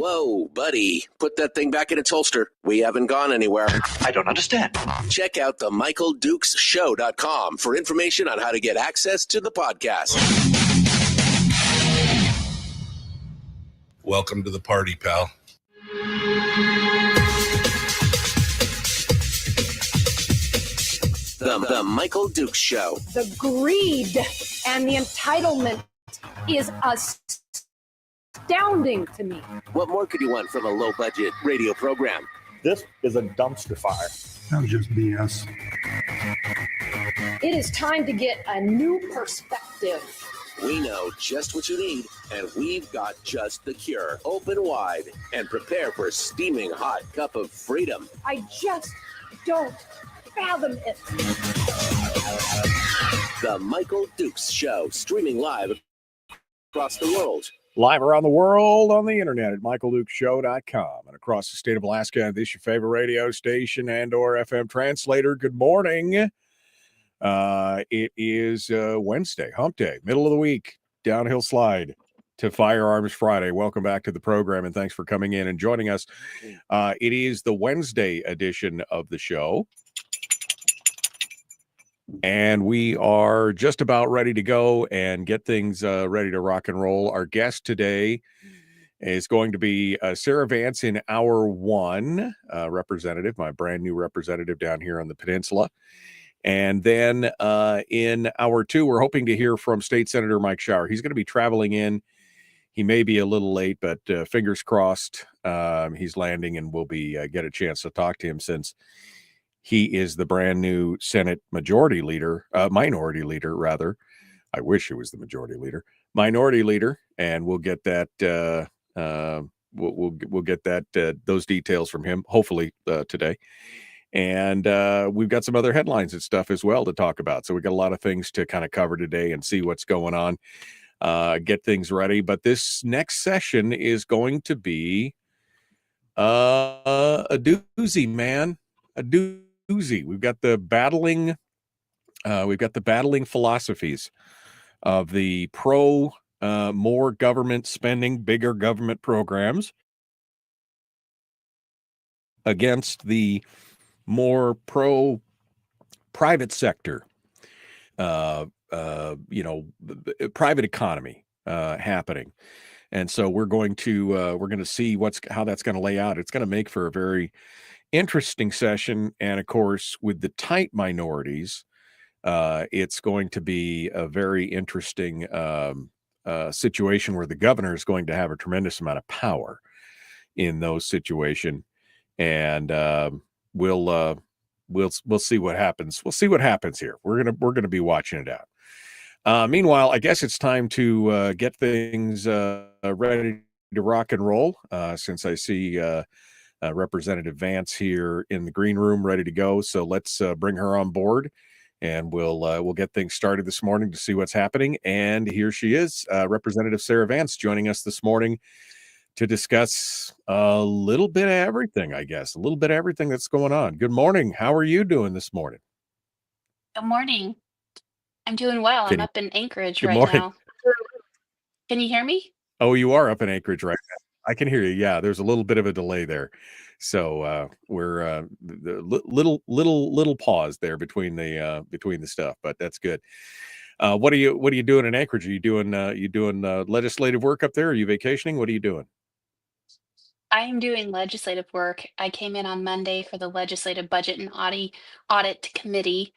Whoa, buddy. Put that thing back in its holster. We haven't gone anywhere. I don't understand. Check out the MichaelDukesShow.com for information on how to get access to the podcast. Welcome to the party, pal. The Michael Dukes Show. The greed and the entitlement is astounding to me. What more could you want from a low-budget radio program? This is a dumpster fire. That was just BS. It is time to get a new perspective. We know just what you need, and we've got just the cure. Open wide and prepare for a steaming hot cup of freedom. I just don't fathom it. The Michael Dukes Show, streaming live across the world. Live around the world on the internet at michaeldukeshow.com and across the state of Alaska. This is your favorite radio station and or FM translator. Good morning. It is Wednesday, hump day, middle of the week, downhill slide to Firearms Friday. Welcome back to the program, and thanks for coming in and joining us. It is the Wednesday edition of the show, and we are just about ready to go and get things ready to rock and roll. Our guest today is going to be Sarah Vance in hour one, representative, my brand new representative down here on the peninsula. And then in hour two, we're hoping to hear from State Senator Mike Shower. He's going to be traveling in. He may be a little late, but fingers crossed he's landing, and we'll get a chance to talk to him since he is the brand new Senate minority leader, I wish it was the majority leader, minority leader, and we'll get that. We'll get that those details from him hopefully today. And we've got some other headlines and stuff as well to talk about. So we got a lot of things to kind of cover today and see what's going on, get things ready. But this next session is going to be a doozy, man, a doozy. We've got the battling philosophies of the more government spending, bigger government programs against the more pro private sector, private economy happening. And so we're going to see how that's going to lay out. It's going to make for a very interesting session. And of course, with the tight minorities, it's going to be a very interesting situation where the governor is going to have a tremendous amount of power in those situations. And we'll see what happens. We'll see what happens here. We're gonna be watching it out. Meanwhile, I guess it's time to get things ready to rock and roll. Since I see Representative Vance here in the green room, ready to go. So let's bring her on board, and we'll get things started this morning to see what's happening. And here she is, Representative Sarah Vance, joining us this morning to discuss a little bit of everything, I guess, a little bit of everything that's going on. Good morning. How are you doing this morning? Good morning. I'm doing well. I'm up in Anchorage right morning. now. Can you hear me? Oh, you are up in Anchorage right now. I can hear you. Yeah, there's a little bit of a delay there. So we're the little pause there between the stuff, but that's good. What are you doing in Anchorage? Are you doing legislative work up there? Are you vacationing? What are you doing? I am doing legislative work. I came in on Monday for the Legislative Budget and Audit Committee,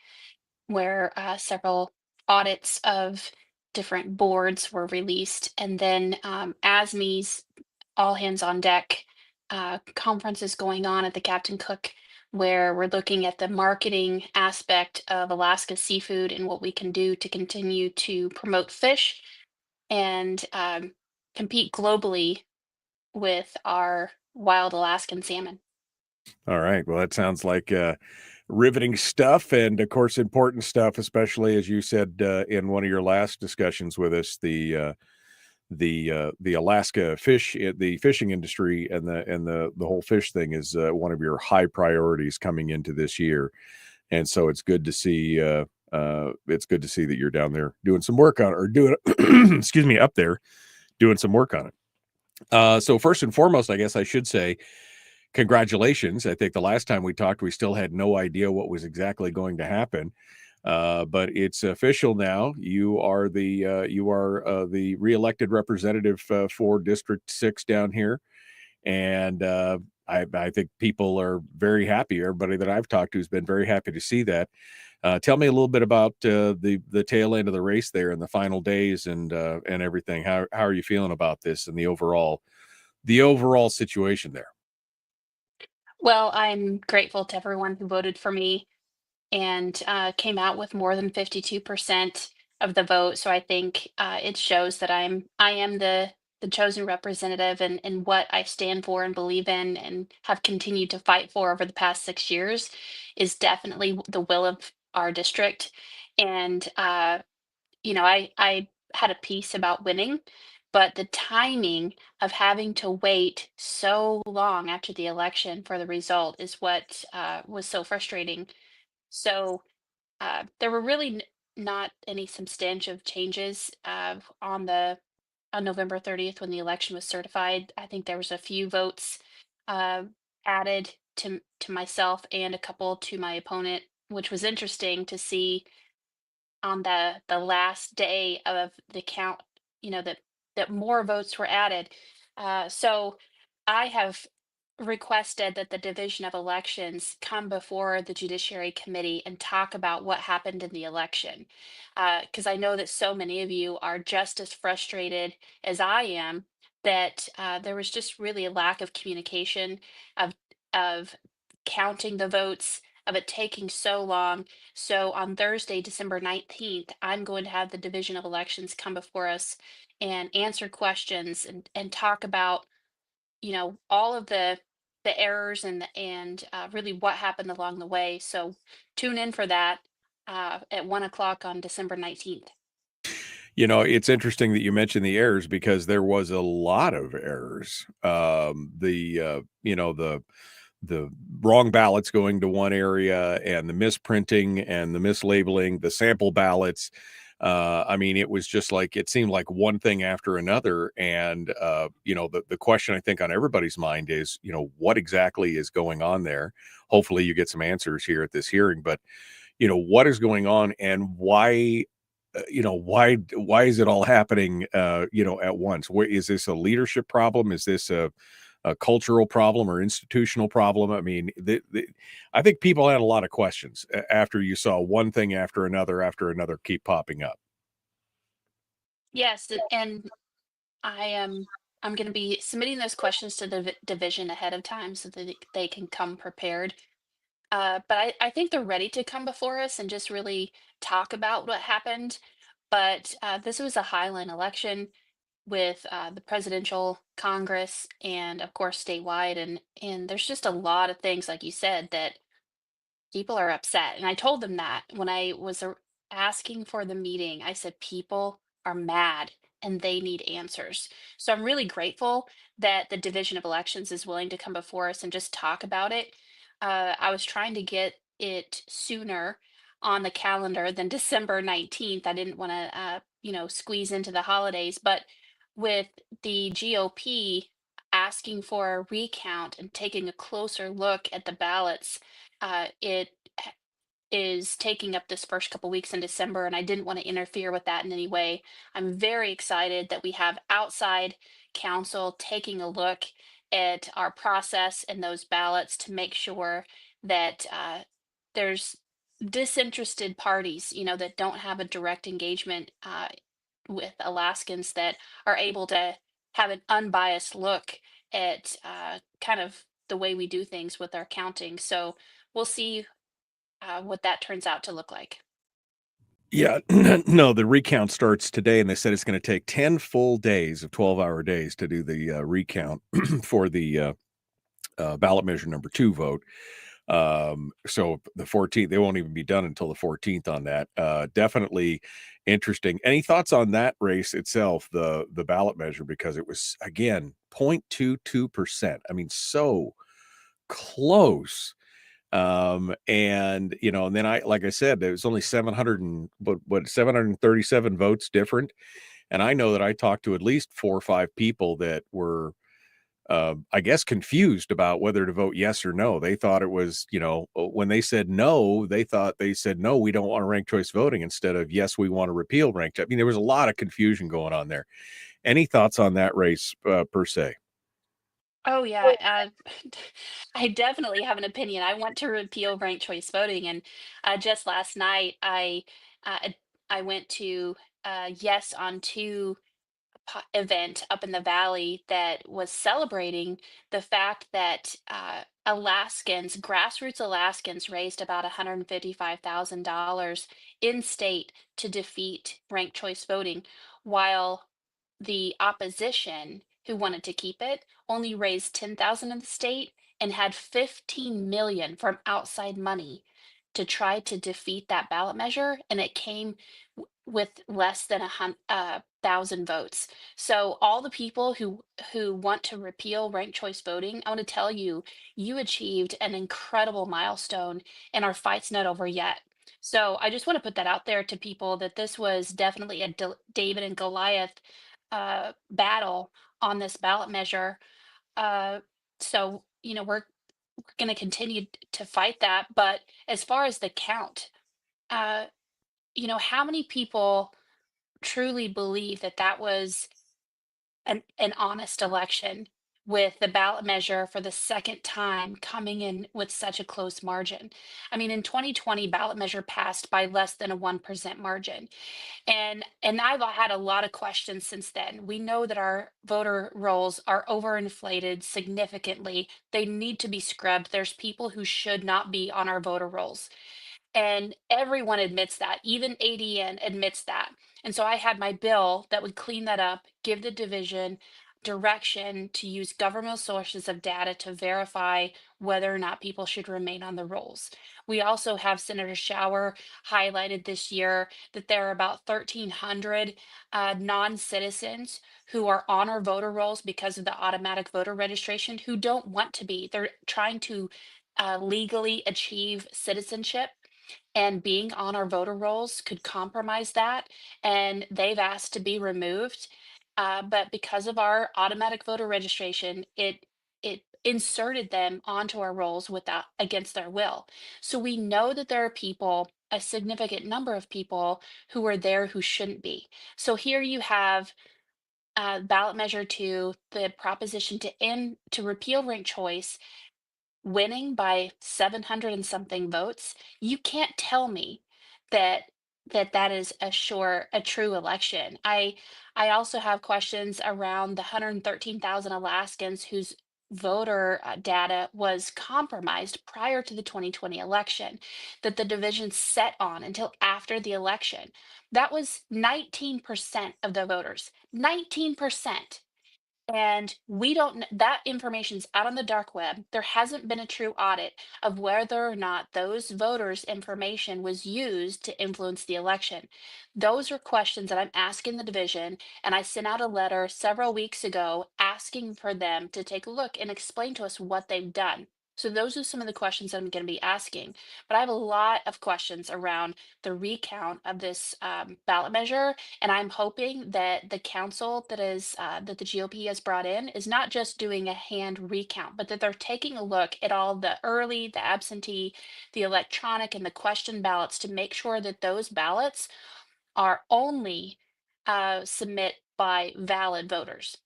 where several audits of different boards were released. And then ASME's All Hands on Deck conference is going on at the Captain Cook, where we're looking at the marketing aspect of Alaska seafood and what we can do to continue to promote fish and compete globally with our wild Alaskan salmon. All right. Well, that sounds like riveting stuff, and of course, important stuff, especially as you said in one of your last discussions with us, the Alaska the fishing industry and the whole fish thing is one of your high priorities coming into this year, and so it's good to see that you're down there doing some work on it, or doing excuse me, up there doing some work on it. So first and foremost, I guess I should say congratulations. I think the last time we talked, we still had no idea what was exactly going to happen. But it's official now. You are the reelected representative for District 6 down here, and I think people are very happy. Everybody that I've talked to has been very happy to see that. Tell me a little bit about the tail end of the race there in the final days and everything. How are you feeling about this and the overall situation there? Well, I'm grateful to everyone who voted for me and came out with more than 52% of the vote. So I think it shows that I am the chosen representative, and what I stand for and believe in and have continued to fight for over the past 6 years is definitely the will of our district. And I had a piece about winning, but the timing of having to wait so long after the election for the result is what was so frustrating. So there were really not any substantive changes on November 30th when the election was certified. I think there was a few votes uh, added to myself and a couple to my opponent, which was interesting to see on the last day of the count, that more votes were added. So I have requested that the Division of Elections come before the Judiciary Committee and talk about what happened in the election. Because I know that so many of you are just as frustrated as I am that there was just really a lack of communication of of counting the votes, of it taking so long. So on Thursday, December 19th, I'm going to have the Division of Elections come before us and answer questions and talk about, all of the errors and really what happened along the way. So tune in for that at 1 o'clock on December 19th. It's interesting that you mentioned the errors because there was a lot of errors. The wrong ballots going to one area and the misprinting and the mislabeling, the sample ballots. I mean, it was just like it seemed like one thing after another. And the question I think on everybody's mind is, what exactly is going on there? Hopefully you get some answers here at this hearing, but what is going on and why why is it all happening at once? Where is this a leadership problem? Is this a cultural problem or institutional problem? I mean, I think people had a lot of questions after you saw one thing after another keep popping up. Yes, and I'm going to be submitting those questions to the division ahead of time so that they can come prepared. But I think they're ready to come before us and just really talk about what happened. But this was a Highline election with the presidential Congress and of course statewide, and there's just a lot of things, like you said, that people are upset. And I told them that when I was asking for the meeting, I said, people are mad and they need answers. So I'm really grateful that the Division of Elections is willing to come before us and just talk about it. I was trying to get it sooner on the calendar than December 19th. I didn't want to, squeeze into the holidays, but with the GOP asking for a recount and taking a closer look at the ballots, it is taking up this first couple weeks in December, and I didn't want to interfere with that in any way. I'm very excited that we have outside counsel taking a look at our process and those ballots to make sure that there's disinterested parties, that don't have a direct engagement with Alaskans, that are able to have an unbiased look at kind of the way we do things with our counting. So we'll see what that turns out to look like. Yeah, no, the recount starts today, and they said it's going to take 10 full days of 12-hour days to do the recount for the ballot measure number 2 vote. So the 14th, they won't even be done until the 14th on that. Definitely interesting. Any thoughts on that race itself, the ballot measure, because it was again 0.22%. I mean, so close. And then like I said, there was only 700 and what 737 votes different. And I know that I talked to at least 4 or 5 people that were, I guess, confused about whether to vote yes or no. They thought it was, when they said no, they thought they said, no, we don't want ranked choice voting instead of yes, we want to repeal ranked. I mean, there was a lot of confusion going on there. Any thoughts on that race per se? Oh yeah, I definitely have an opinion. I want to repeal ranked choice voting, and just last night uh, I went to yes on two event up in the valley that was celebrating the fact that Alaskans, grassroots Alaskans, raised about $155,000 in state to defeat ranked choice voting, while the opposition, who wanted to keep it, only raised 10,000 in the state and had 15 million from outside money to try to defeat that ballot measure, and it came with less than thousand votes. So all the people who want to repeal ranked choice voting, I want to tell you, you achieved an incredible milestone, and our fight's not over yet. So I just want to put that out there to people that this was definitely a David and Goliath battle on this ballot measure. Uh, so we're going to continue to fight that. But as far as the count, uh, how many people truly believe that that was an honest election with the ballot measure for the second time coming in with such a close margin? I mean, in 2020, ballot measure passed by less than a 1% margin. And I've had a lot of questions since then. We know that our voter rolls are overinflated significantly. They need to be scrubbed. There's people who should not be on our voter rolls. And everyone admits that, even ADN admits that. And so I had my bill that would clean that up, give the division direction to use governmental sources of data to verify whether or not people should remain on the rolls. We also have Senator Shower highlighted this year that there are about 1,300 non-citizens who are on our voter rolls because of the automatic voter registration who don't want to be. They're trying to legally achieve citizenship, and being on our voter rolls could compromise that, and they've asked to be removed. But because of our automatic voter registration, it inserted them onto our rolls without against their will. So we know that there are people, a significant number of people, who are there who shouldn't be. So here you have ballot measure two, the proposition to repeal ranked choice, winning by 700 and something votes. You can't tell me that that is a true election. I also have questions around the 113,000 Alaskans whose voter data was compromised prior to the 2020 election, that the division set on until after the election. That was 19% of the voters. 19%. And we don't that information's out on the dark web. There hasn't been a true audit of whether or not those voters' information was used to influence the election. Those are questions that I'm asking the division, and I sent out a letter several weeks ago asking for them to take a look and explain to us what they've done. So those are some of the questions that I'm going to be asking. But I have a lot of questions around the recount of this ballot measure, and I'm hoping that the council that the GOP has brought in is not just doing a hand recount, but that they're taking a look at all the early, the absentee, the electronic, and the question ballots to make sure that those ballots are only submit by valid voters.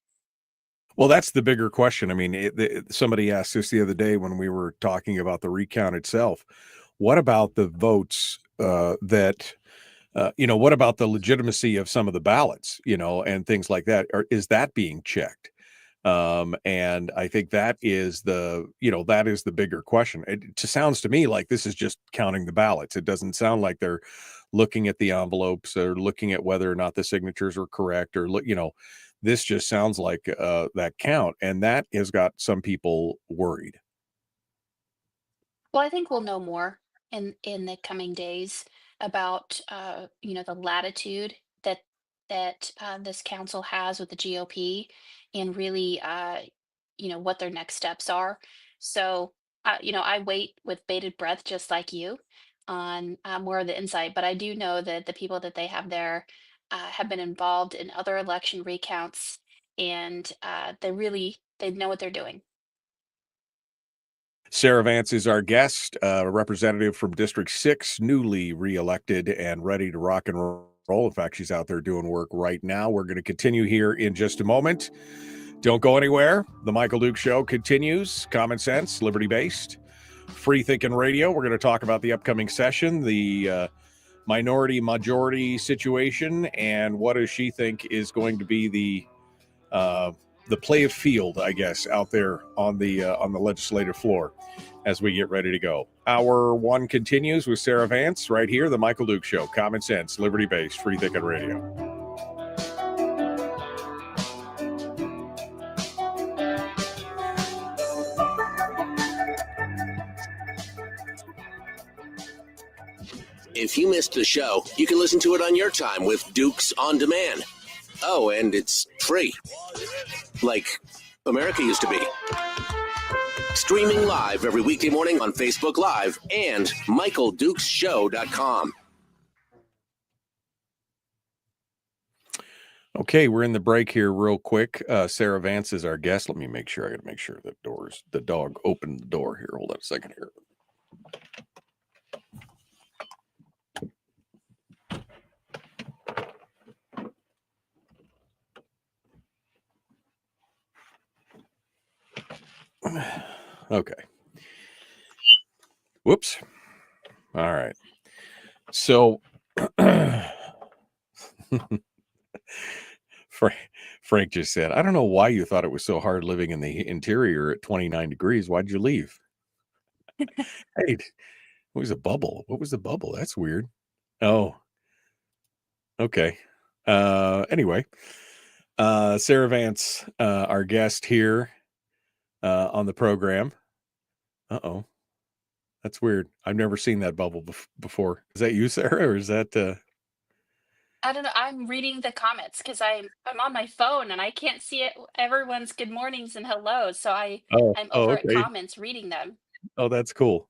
Well, that's the bigger question. I mean, somebody asked this the other day when we were talking about the recount itself. What about the votes what about the legitimacy of some of the ballots, and things like that? Or is that being checked? And I think that is the bigger question. It just sounds to me like this is just counting the ballots. It doesn't sound like they're looking at the envelopes or looking at whether or not the signatures are correct or this just sounds like that count, and that has got some people worried. Well, I think we'll know more in the coming days about the latitude that this council has with the GOP, and really what their next steps are. So I wait with bated breath just like you on more of the insight, but I do know that the people that they have there have been involved in other election recounts, and they know what they're doing. Sarah Vance is our guest, representative from District 6, newly reelected and ready to rock and roll. In fact, she's out there doing work right now. We're going to continue here in just a moment. Don't go anywhere. The Michael Duke Show continues. Common sense, liberty-based, free-thinking radio. We're going to talk about the upcoming session, the minority-majority situation, and what does she think is going to be the play of field, I guess, out there on the legislative floor as we get ready to go. Hour one continues with Sarah Vance right here, the Michael Duke Show. Common sense, liberty-based, free-thinking radio. If you missed the show, you can listen to it on your time with Dukes On Demand. Oh, and it's free. Like America used to be. Streaming live every weekday morning on Facebook Live and MichaelDukesShow.com. Okay, we're in the break here real quick. Sarah Vance is our guest. Let me make sure. I got to make sure that the dog opened the door here. Hold on a second here. Okay. Whoops. All right. So Frank just said, I don't know why you thought it was so hard living in the interior at 29 degrees. Why'd you leave? Hey, it was a bubble. What was the bubble? That's weird. Oh, okay. Anyway, Sarah Vance, our guest here on the program. Uh-oh. That's weird. I've never seen that bubble before. Is that you, Sarah, or is that I don't know. I'm reading the comments because I'm on my phone and I can't see everyone's good mornings and hellos. So I'm over at okay. comments reading them. Oh, that's cool.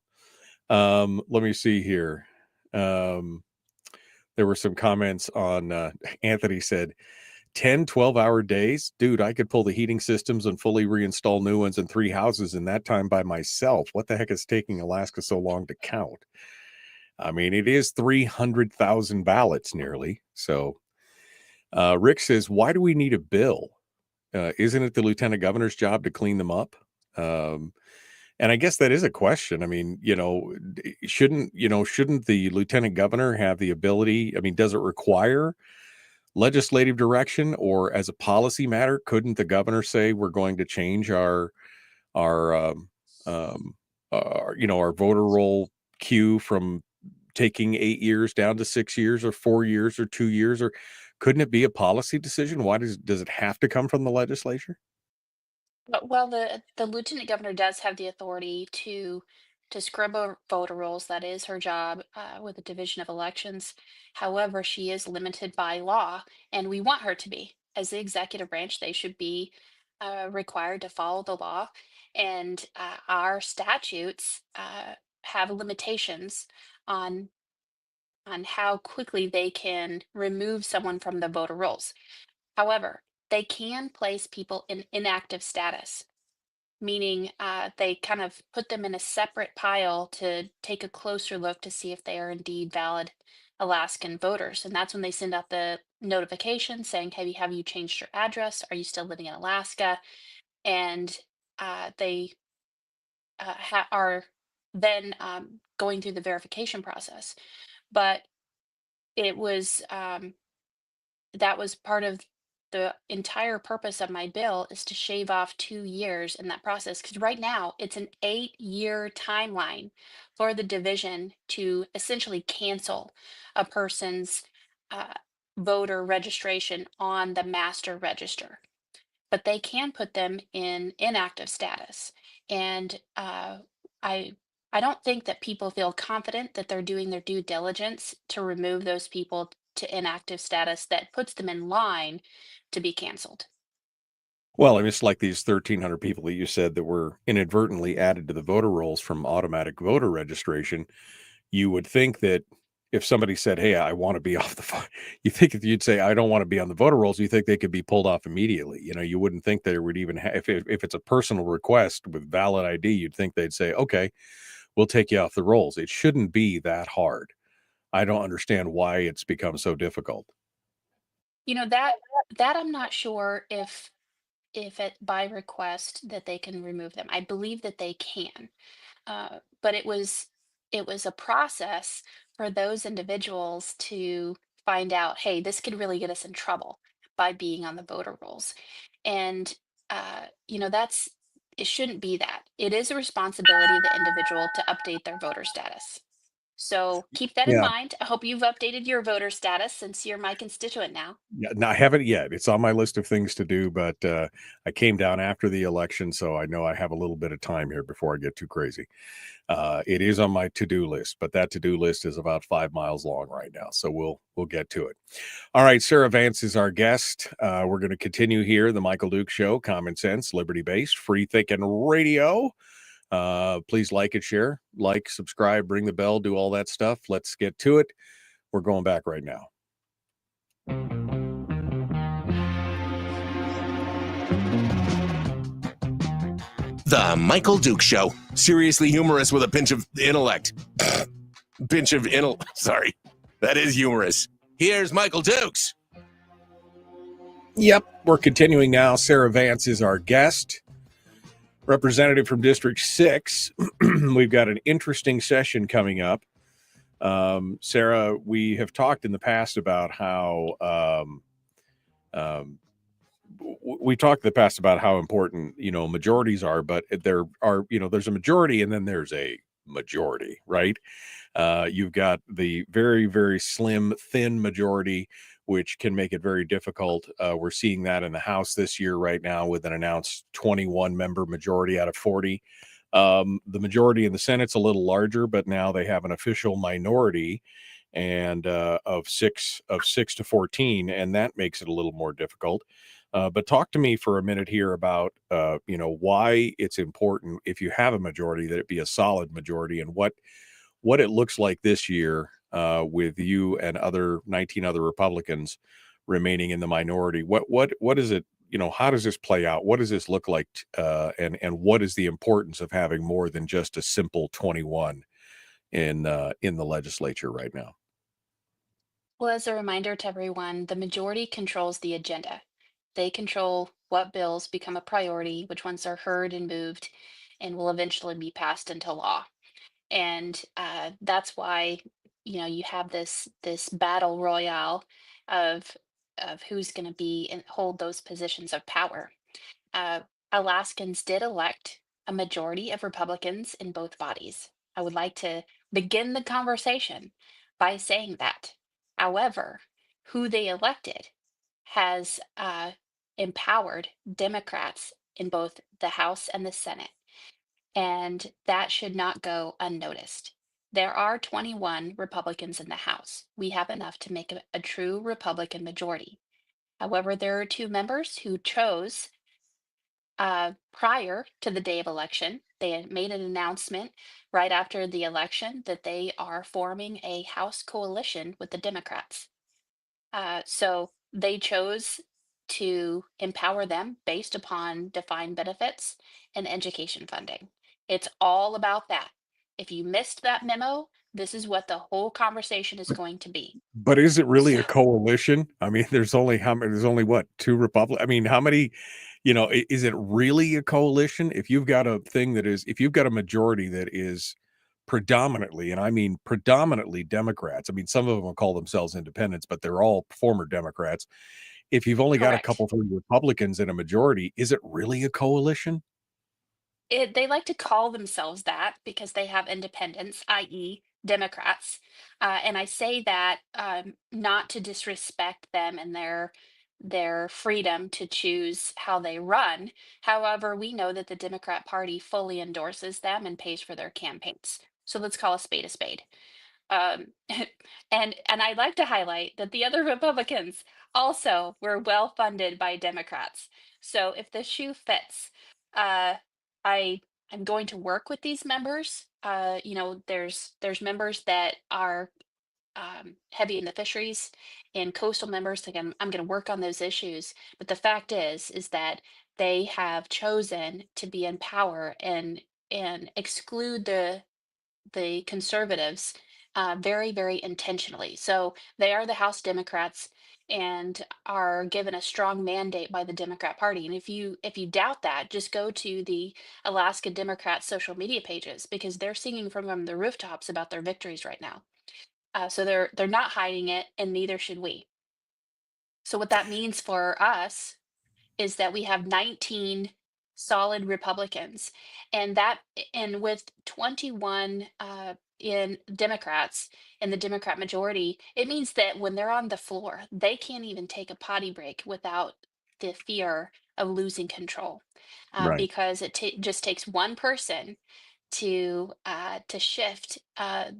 Let me see here. There were some comments on Anthony said 10, 12-hour days. Dude, I could pull the heating systems and fully reinstall new ones in 3 houses in that time by myself. What the heck is taking Alaska so long to count? I mean, it is 300,000 ballots nearly. So Rick says, why do we need a bill? Isn't it the lieutenant governor's job to clean them up? And I guess that is a question. I mean, shouldn't the lieutenant governor have the ability? I mean, does it require legislative direction, or as a policy matter, couldn't the governor say we're going to change our voter roll queue from taking 8 years down to 6 years or 4 years or 2 years? Or couldn't it be a policy decision? Why does it have to come from the legislature? Well, the lieutenant governor does have the authority to scrub over voter rolls. That is her job with the Division of Elections. However, she is limited by law, and we want her to be. As the executive branch, they should be required to follow the law, and our statutes have limitations on how quickly they can remove someone from the voter rolls. However, they can place people in inactive status, meaning they kind of put them in a separate pile to take a closer look to see if they are indeed valid Alaskan voters. And that's when they send out the notification saying, hey, have you changed your address? Are you still living in Alaska? And they are then going through the verification process. But it was that was part of the entire purpose of my bill, is to shave off 2 years in that process. Because right now it's an 8-year timeline for the division to essentially cancel a person's uh, voter registration on the master register. But they can put them in inactive status. And I I don't think that people feel confident that they're doing their due diligence to remove those people to inactive status that puts them in line to be canceled. Well, I mean, it's like these 1,300 people that you said that were inadvertently added to the voter rolls from automatic voter registration. You would think that if somebody said, "Hey, I want to be off the phone," you think if you'd say, "I don't want to be on the voter rolls," you think they could be pulled off immediately. You wouldn't think there would even if it's a personal request with valid ID, you'd think they'd say, "Okay, we'll take you off the rolls." It shouldn't be that hard. I don't understand why it's become so difficult. That I'm not sure if it by request that they can remove them. I believe that they can. But it was a process for those individuals to find out, hey, this could really get us in trouble by being on the voter rolls. And that's it shouldn't be that. It is a responsibility of the individual to update their voter status. So keep that in Yeah. mind. I hope you've updated your voter status since you're my constituent now. Yeah, no, I haven't yet. It's on my list of things to do, but I came down after the election, so I know I have a little bit of time here before I get too crazy. It is on my to-do list, but that to-do list is about 5 miles long right now, so we'll get to it. All right, Sarah Vance is our guest. We're going to continue here, the Michael Duke Show, common sense, liberty-based, free thinking radio. Please like and share, like, subscribe, ring the bell, do all that stuff. Let's get to it. We're going back right now. The Michael Duke Show. Seriously humorous with a pinch of intellect. Sorry. That is humorous. Here's Michael Dukes. Yep, we're continuing now. Sarah Vance is our guest, representative from District 6. We've got an interesting session coming up. Sarah, we have talked in the past about how important, majorities are, but there are, there's a majority and then there's a majority, right? You've got the very, very slim, thin majority, which can make it very difficult. We're seeing that in the House this year right now with an announced 21 member majority out of 40. The majority in the Senate's a little larger, but now they have an official minority and of 6 to 14, and that makes it a little more difficult. But talk to me for a minute here about why it's important, if you have a majority, that it be a solid majority, and what it looks like this year with you and 19 other Republicans remaining in the minority. What is it? How does this play out? What does this look like? And what is the importance of having more than just a simple 21 in the legislature right now? Well, as a reminder to everyone, the majority controls the agenda. They control what bills become a priority, which ones are heard and moved, and will eventually be passed into law. And that's why you have this battle royale of who's going to be and hold those positions of power. Uh, Alaskans did elect a majority of Republicans in both bodies. I would like to begin the conversation by saying that. However, who they elected has empowered Democrats in both the House and the Senate, and that should not go unnoticed. There are 21 Republicans in the House. We have enough to make a true Republican majority. However, there are two members who chose prior to the day of election. They had made an announcement right after the election that they are forming a House coalition with the Democrats. So they chose to empower them based upon defined benefits and education funding. It's all about that. If you missed that memo, this is what the whole conversation is going to be. But is it really So, a coalition? I mean, there's only how many? There's only what, two Republic? I mean, how many? Is it really a coalition? If you've got if you've got a majority that is predominantly, and I mean predominantly Democrats. I mean, some of them will call themselves independents, but they're all former Democrats. If you've only got a correct. couple of Republicans in a majority, is it really a coalition? They like to call themselves that because they have independents, i.e., Democrats. And I say that not to disrespect them and their freedom to choose how they run. However, we know that the Democrat Party fully endorses them and pays for their campaigns. So let's call a spade a spade. Um, and I'd like to highlight that the other Republicans also were well funded by Democrats. So if the shoe fits, uh, I I'm going to work with these members. There's members that are heavy in the fisheries and coastal members. Again, I'm going to work on those issues. But the fact is that they have chosen to be in power and exclude the conservatives very, very intentionally. So they are the House Democrats and are given a strong mandate by the Democrat Party. And if you doubt that, just go to the Alaska Democrat social media pages because they're singing from the rooftops about their victories right now. So they're not hiding it, and neither should we. So what that means for us is that we have 19 solid Republicans, and with 21 in Democrats in the Democrat majority, it means that when they're on the floor, they can't even take a potty break without the fear of losing control, Right. because just takes one person to shift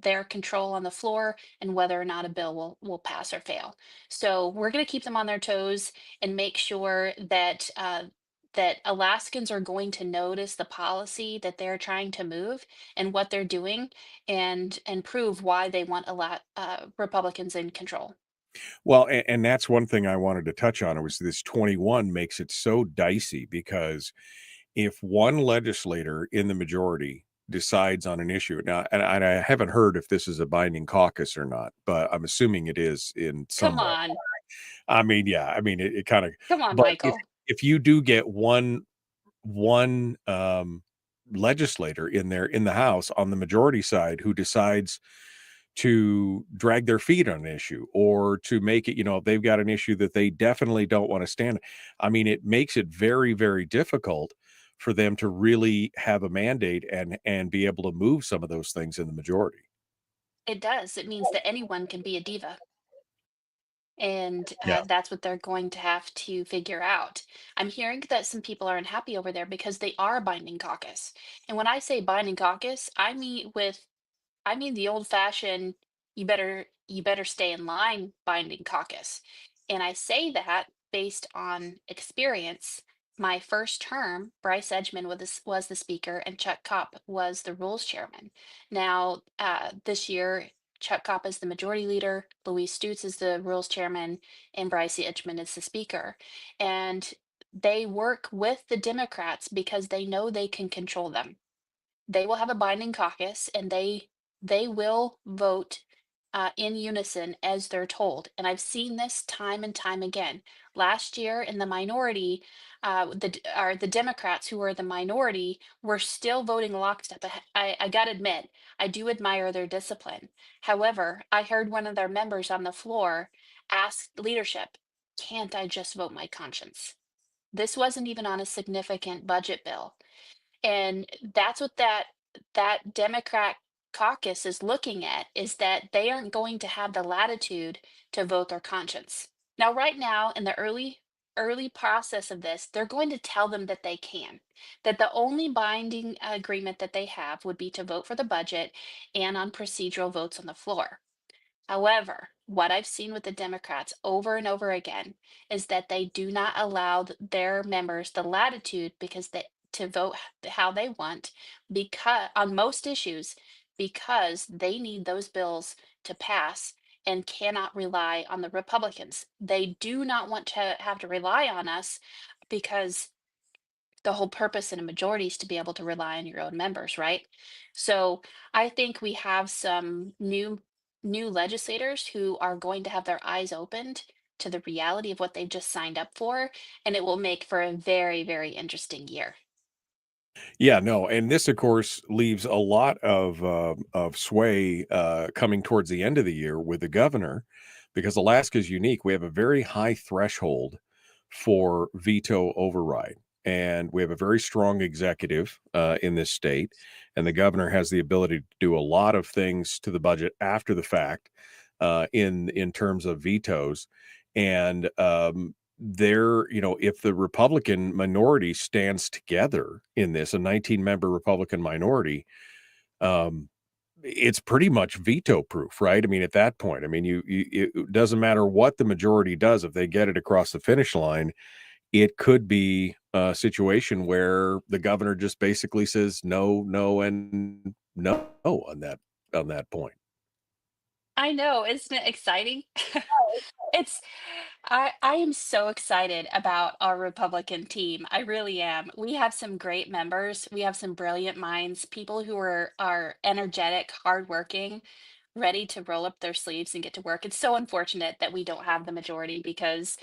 their control on the floor and whether or not a bill will pass or fail. So we're going to keep them on their toes and make sure that that Alaskans are going to notice the policy that they're trying to move and what they're doing, and prove why they want a lot Republicans in control. Well, and that's one thing I wanted to touch on. It was this 21 makes it so dicey because if one legislator in the majority decides on an issue now, and I haven't heard if this is a binding caucus or not, but I'm assuming it is in some Come way. on, I mean, yeah, I mean it kind of, come on, but Michael. if you do get one legislator in there in the House on the majority side who decides to drag their feet on an issue or to make it, they've got an issue that they definitely don't want to stand. I mean, it makes it very, very difficult for them to really have a mandate and be able to move some of those things in the majority. It does. It means that anyone can be a diva. And Yeah. that's what they're going to have to figure out. I'm hearing that some people are unhappy over there because they are a binding caucus. And when I say binding caucus, I mean the old fashioned you better stay in line binding caucus. And I say that based on experience. My first term, Bryce Edgman was the speaker and Chuck Kopp was the rules chairman. Now, this year, Chuck Kopp is the majority leader, Louise Stutes is the rules chairman, and Bryce Edgman is the speaker. And they work with the Democrats because they know they can control them. They will have a binding caucus and they will vote in unison as they're told. And I've seen this time and time again. Last year in the minority, the Democrats who were the minority were still voting lockstep. I got to admit, I do admire their discipline. However, I heard one of their members on the floor ask leadership, "Can't I just vote my conscience?" This wasn't even on a significant budget bill, and that's what that Democrat caucus is looking at, is that they aren't going to have the latitude to vote their conscience. Now, right now, in the early process of this, they're going to tell them that they can, that the only binding agreement that they have would be to vote for the budget and on procedural votes on the floor. However, what I've seen with the Democrats over and over again is that they do not allow their members the latitude because they to vote how they want, because on most issues, because they need those bills to pass and cannot rely on the Republicans. They do not want to have to rely on us because the whole purpose in a majority is to be able to rely on your own members, right? So I think we have some new legislators who are going to have their eyes opened to the reality of what they've just signed up for, and it will make for a very, very interesting year. Yeah, no, and this, of course, leaves a lot of sway coming towards the end of the year with the governor, because Alaska is unique. We have a very high threshold for veto override, and we have a very strong executive in this state, and the governor has the ability to do a lot of things to the budget after the fact in terms of vetoes, and if the Republican minority stands together in this, a 19-member Republican minority, um, it's pretty much veto proof, right? I mean, at that point, I mean, it doesn't matter what the majority does. If they get it across the finish line, it could be a situation where the governor just basically says no, no, and no on that point. I know, isn't it exciting? It's I am so excited about our Republican team. I really am. We have some great members. We have some brilliant minds, people who are energetic, hardworking, ready to roll up their sleeves and get to work. It's so unfortunate that we don't have the majority because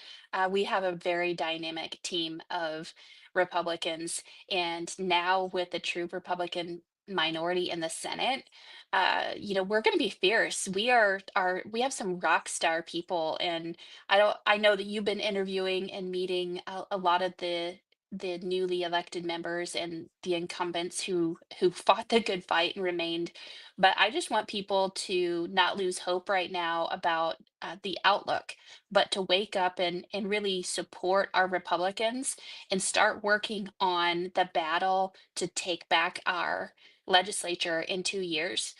we have a very dynamic team of Republicans. And now with the true Republican minority in the Senate, we're going to be fierce. We have some rock star people, and I know that you've been interviewing and meeting a lot of the newly elected members and the incumbents who fought the good fight and remained. But I just want people to not lose hope right now about the outlook, but to wake up and really support our Republicans and start working on the battle to take back our legislature in 2 years,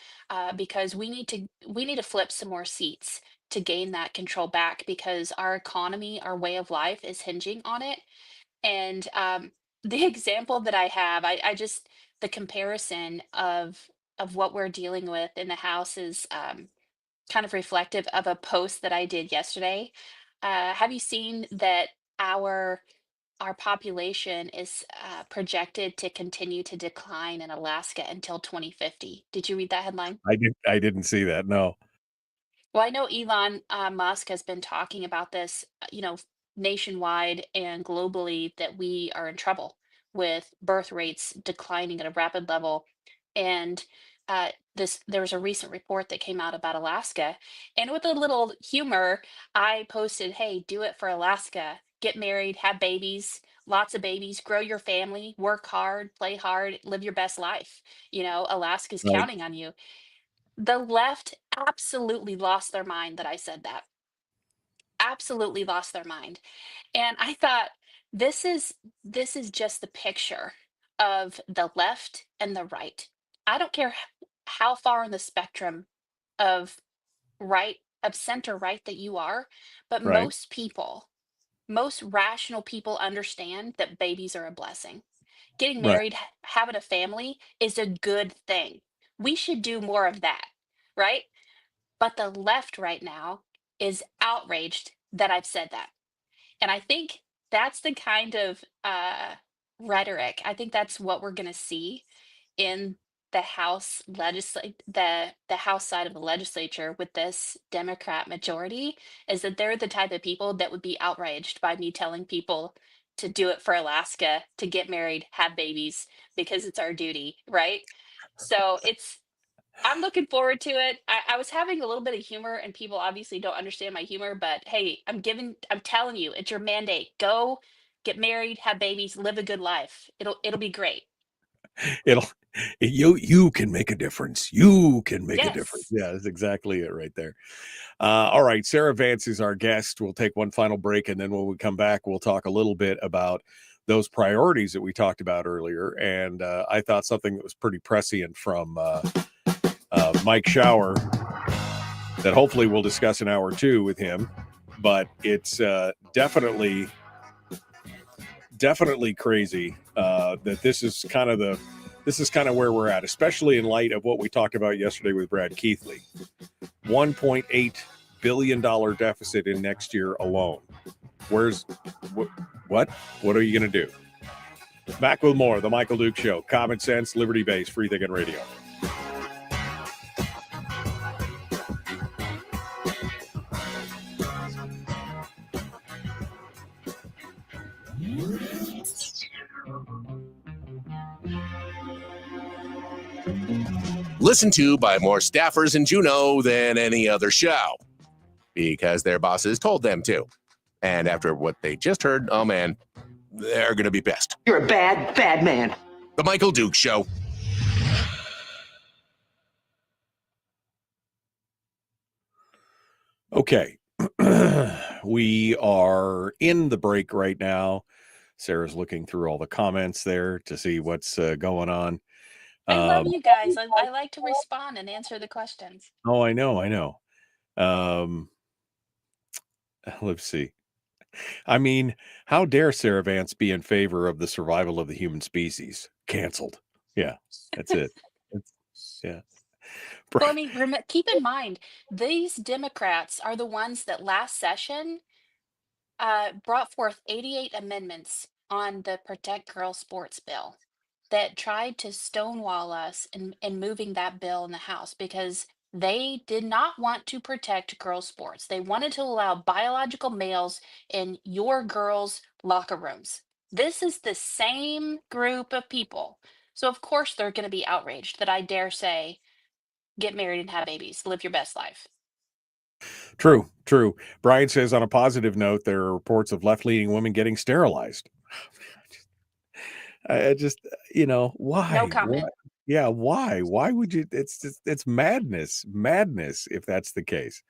because we need to flip some more seats to gain that control back because our economy, our way of life is hinging on it. And the example that I have, I just the comparison of what we're dealing with in the House is kind of reflective of a post that I did yesterday. Have you seen that our population is projected to continue to decline in Alaska until 2050? Did you read that headline? I didn't see that. No. Well, I know Elon Musk has been talking about this, nationwide and globally, that we are in trouble with birth rates declining at a rapid level. And there was a recent report that came out about Alaska, and with a little humor, I posted, "Hey, do it for Alaska. Get married, have babies, lots of babies, grow your family, work hard, play hard, live your best life. Alaska's Right. counting on you." The left absolutely lost their mind that I said that. Absolutely lost their mind. And I thought this is just the picture of the left and the right. I don't care how far on the spectrum of center right that you are, but Right. most rational people understand that babies are a blessing. Getting Right. married, having a family is a good thing. We should do more of that, right? But the left right now is outraged that I've said that. And I think that's the kind of rhetoric. I think that's what we're going to see in the House side of the legislature with this Democrat majority, is that they're the type of people that would be outraged by me telling people to do it for Alaska, to get married, have babies, because it's our duty, right? So I'm looking forward to it. I was having a little bit of humor, and people obviously don't understand my humor, but hey, I'm telling you, it's your mandate. Go get married, have babies, live a good life. It'll be great. It'll you can make a difference. You can make a difference. Yes. Yeah, that's exactly it right there. All right, Sarah Vance is our guest. We'll take one final break, and then when we come back, we'll talk a little bit about those priorities that we talked about earlier. And I thought something that was pretty prescient from Mike Shower that hopefully we'll discuss in hour two with him. But it's definitely crazy that this is kind of where we're at, especially in light of what we talked about yesterday with Brad Keithley. $1.8 billion deficit in next year alone. What are you going to do? Back with more. The Michael Duke Show. Common sense, liberty-based, free thinking radio. Listened to by more staffers in Juneau than any other show because their bosses told them to. And after what they just heard, oh man, they're going to be pissed. You're a bad, bad man. The Michael Duke Show. Okay. We are in the break right now. Sarah's looking through all the comments there to see what's going on. I love you guys. I like to respond and answer the questions. Oh, I know. Let's see. I mean, how dare Sarah Vance be in favor of the survival of the human species? Canceled. Yeah, that's it. Yeah. Well, I mean, keep in mind, these Democrats are the ones that last session brought forth 88 amendments on the Protect Girls Sports bill that tried to stonewall us in moving that bill in the House because they did not want to protect girls' sports. They wanted to allow biological males in your girls' locker rooms. This is the same group of people. So, of course, they're going to be outraged that I dare say, get married and have babies, live your best life. True, true. Brian says, on a positive note, there are reports of left-leaning women getting sterilized. I just, No why? Why? comment. Yeah, why? Why would you? It's just, it's madness, madness. If that's the case.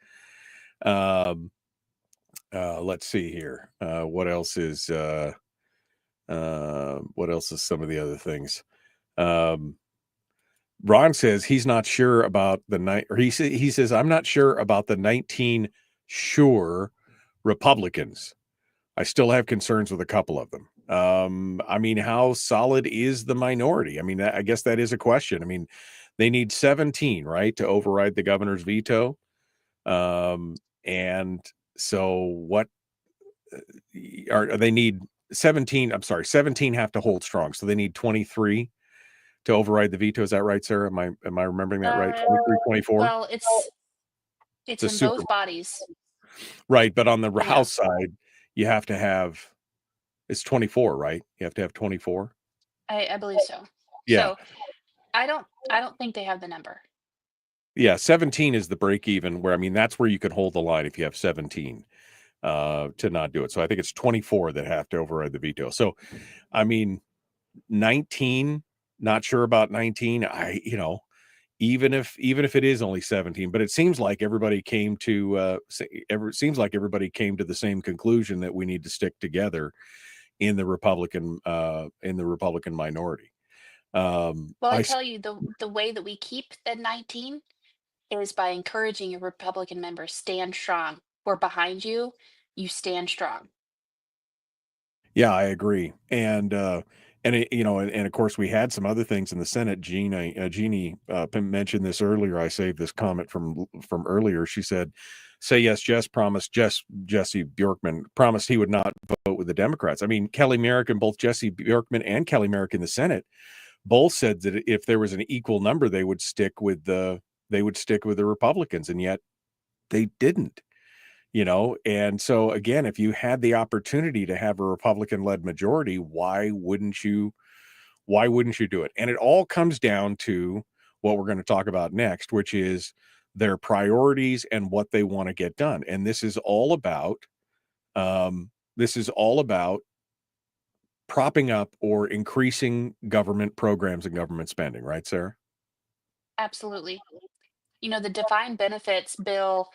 Um, let's see here. What else is some of the other things? Um, Ron says he's not sure about the night, or he says I'm not sure about the 19 sure Republicans. I still have concerns with a couple of them. I mean, how solid is the minority? I mean, I guess that is a question. I mean, they need 17, right, to override the governor's veto. And so what are they need 17? I'm sorry, 17 have to hold strong. So they need 23 to override the veto. Is that right, Sarah? Am I remembering that right? Uh, 23, 24? well, it's It's a in super both bodies. right, but on the Yeah, House side, you have to have it's 24, right? You have to have 24. I believe so. Yeah. So I don't think they have the number. Yeah, 17 is the break even where I mean that's where you can hold the line if you have 17 to not do it. So I think it's 24 that have to override the veto. So I mean 19, not sure about 19. Even if it is only 17, but it seems like everybody came to seems like everybody came to the same conclusion that we need to stick together in the Republican minority. Well, I I tell you, the way that we keep the 19 is by encouraging your Republican members stand strong. We're behind you. You stand strong. Yeah, I agree. And of course we had some other things in the Senate. Jeannie mentioned this earlier. I saved this comment from earlier. She said, "Say yes, Jesse Bjorkman promised he would not vote with the Democrats." I mean, Kelly Merrick and both Jesse Bjorkman and Kelly Merrick in the Senate both said that if there was an equal number, they would stick with the Republicans, and yet they didn't. And so again, if you had the opportunity to have a Republican led majority, why wouldn't you do it? And it all comes down to what we're going to talk about next, which is their priorities and what they want to get done. And this is all about propping up or increasing government programs and government spending, right, Sarah? Absolutely. The defined benefits bill,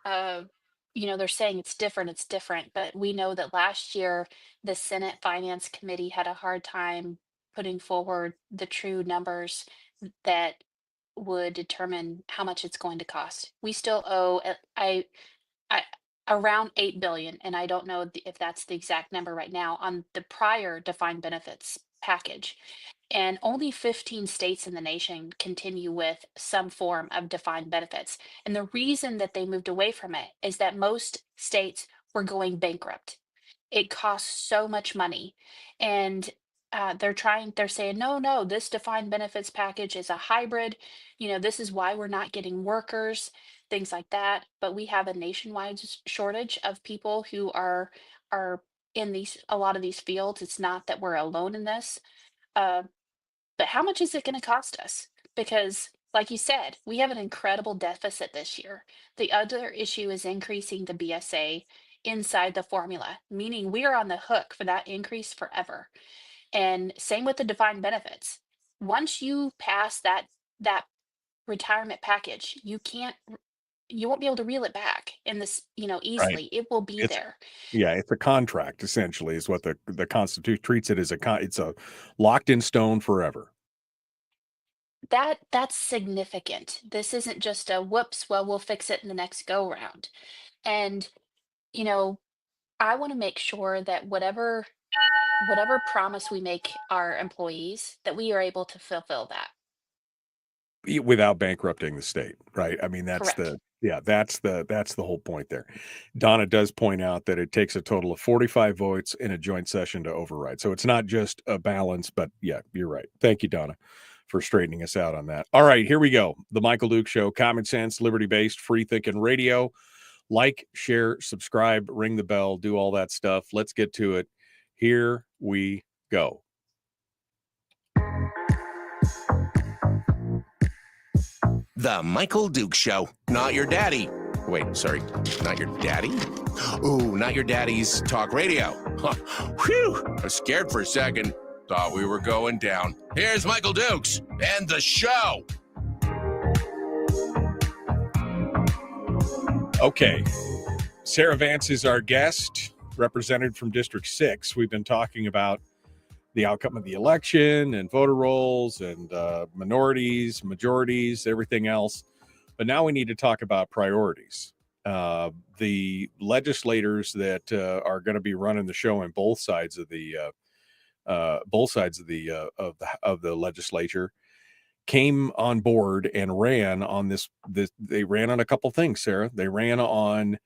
uh, they're saying it's different, but we know that last year the Senate Finance Committee had a hard time putting forward the true numbers that would determine how much it's going to cost. We still owe, I around 8 billion, and I don't know if that's the exact number right now on the prior defined benefits package. And only 15 states in the nation continue with some form of defined benefits. And the reason that they moved away from it is that most states were going bankrupt. It costs so much money. And they're saying, no, no, this defined benefits package is a hybrid. This is why we're not getting workers, things like that. But we have a nationwide shortage of people who are in a lot of these fields. It's not that we're alone in this. Uh, but how much is it going to cost us? Because, like you said, we have an incredible deficit this year. The other issue is increasing the BSA inside the formula, meaning we are on the hook for that increase forever. And same with the defined benefits. Once you pass that retirement package, you won't be able to reel it back in this, Right. easily. It will be It's there. Yeah, it's a contract essentially is what the Constitution treats it as it's a locked in stone forever. That's significant. This isn't just a whoops, well, we'll fix it in the next go round. And, you know, I want to make sure that whatever promise we make our employees, that we are able to fulfill that. without bankrupting the state, right? I mean, that's Correct. that's the whole point there. Donna does point out that it takes a total of 45 votes in a joint session to override. So it's not just a balance, but yeah, you're right. Thank you, Donna, for straightening us out on that. All right, here we go. The Michael Duke Show, common sense, liberty-based, free thinking radio. Like, share, subscribe, ring the bell, do all that stuff. Let's get to it. Here we go. The Michael Duke Show. Not your daddy. Wait, sorry. Not your daddy? Ooh, not your daddy's talk radio. Huh. Whew. I was scared for a second. Thought we were going down. Here's Michael Dukes and the show. Okay. Sarah Vance is our guest, represented from District 6. We've been talking about the outcome of the election and voter rolls and minorities, majorities, everything else. But now we need to talk about priorities. The legislators that are going to be running the show in both sides of the legislature came on board and ran on this. They ran on a couple things, Sarah. They ran on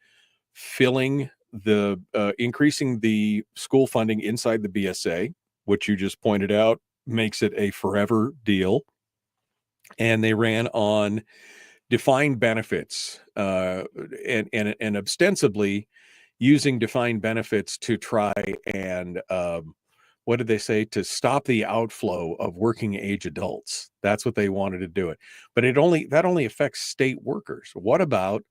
filling the increasing the school funding inside the BSA, which you just pointed out makes it a forever deal. And they ran on defined benefits and ostensibly using defined benefits to try and what did they say, to stop the outflow of working age adults. That's what they wanted to do it. But that only affects state workers. What about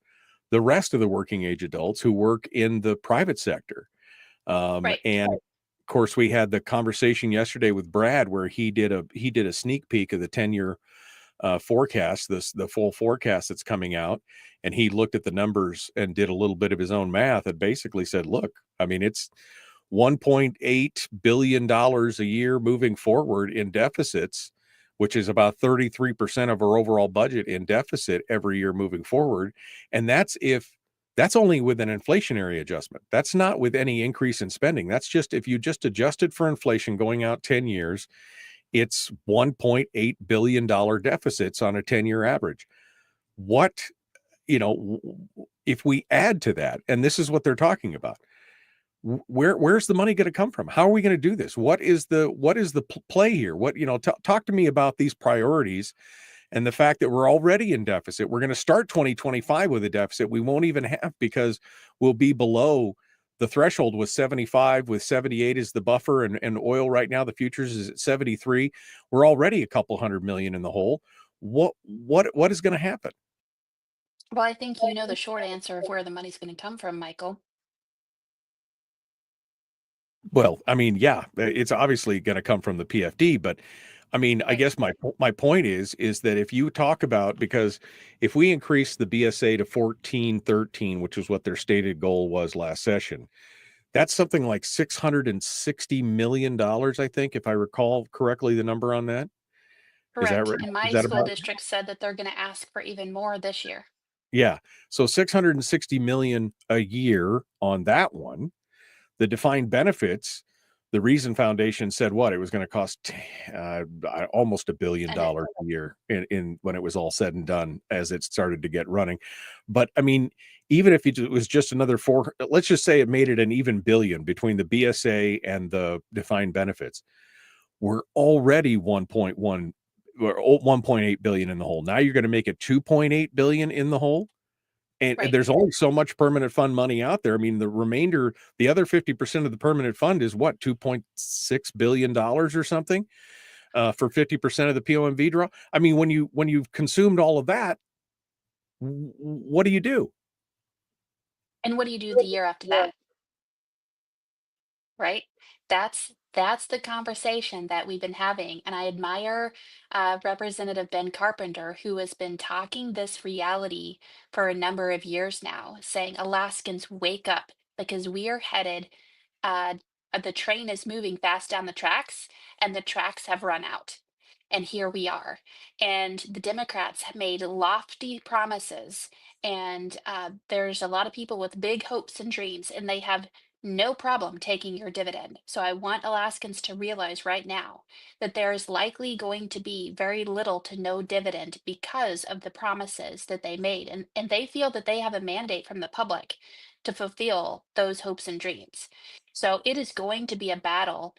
the rest of the working age adults who work in the private sector? Right. And of course, we had the conversation yesterday with Brad where he did a sneak peek of the 10-year forecast, the full forecast that's coming out, and he looked at the numbers and did a little bit of his own math and basically said, look, I mean, it's $1.8 billion a year moving forward in deficits, which is about 33% of our overall budget in deficit every year moving forward. And that's only with an inflationary adjustment. That's not with any increase in spending. That's just if you just adjusted for inflation going out 10 years, it's $1.8 billion deficits on a 10-year average. What, if we add to that, and this is what they're talking about, where's the money going to come from? How are we going to do this? What is the play here? Talk to me about these priorities and the fact that we're already in deficit. We're going to start 2025 with a deficit we won't even have because we'll be below the threshold with 75, with 78 is the buffer, and oil right now, the futures is at 73. We're already a couple $100 million in the hole. What is going to happen? Well, I think you know the short answer of where the money's going to come from, Michael. Well, I mean, yeah, it's obviously going to come from the PFD, but I mean, I guess my point is that if you talk about, because if we increase the BSA to 1413, which is what their stated goal was last session, that's something like $660 million, I think, if I recall correctly, the number on that. Is that Correct. right? And Is my that school about? district said that they're going to ask for even more this year. Yeah. So 660 million a year on that one. The defined benefits, the Reason Foundation said what it was going to cost almost $1 billion a year in when it was all said and done as it started to get running. But I mean, even if it was just another let's just say it made it an even billion between the BSA and the defined benefits. We're already 1.1 or 1.8 billion in the hole. Now you're going to make it 2.8 billion in the hole. And Right. there's only so much permanent fund money out there. I mean, the remainder, the other 50% of the permanent fund is what, $2.6 billion or something for 50% of the POMV draw. I mean, when you've consumed all of that, what do you do? And what do you do the year after that? Right? That's the conversation that we've been having. And I admire Representative Ben Carpenter, who has been talking this reality for a number of years now, saying, Alaskans, wake up because we are headed, uh, the train is moving fast down the tracks and the tracks have run out. And here we are. And the Democrats have made lofty promises. And there's a lot of people with big hopes and dreams, and they have no problem taking your dividend. So I want Alaskans to realize right now that there is likely going to be very little to no dividend because of the promises that they made. And they feel that they have a mandate from the public to fulfill those hopes and dreams. So it is going to be a battle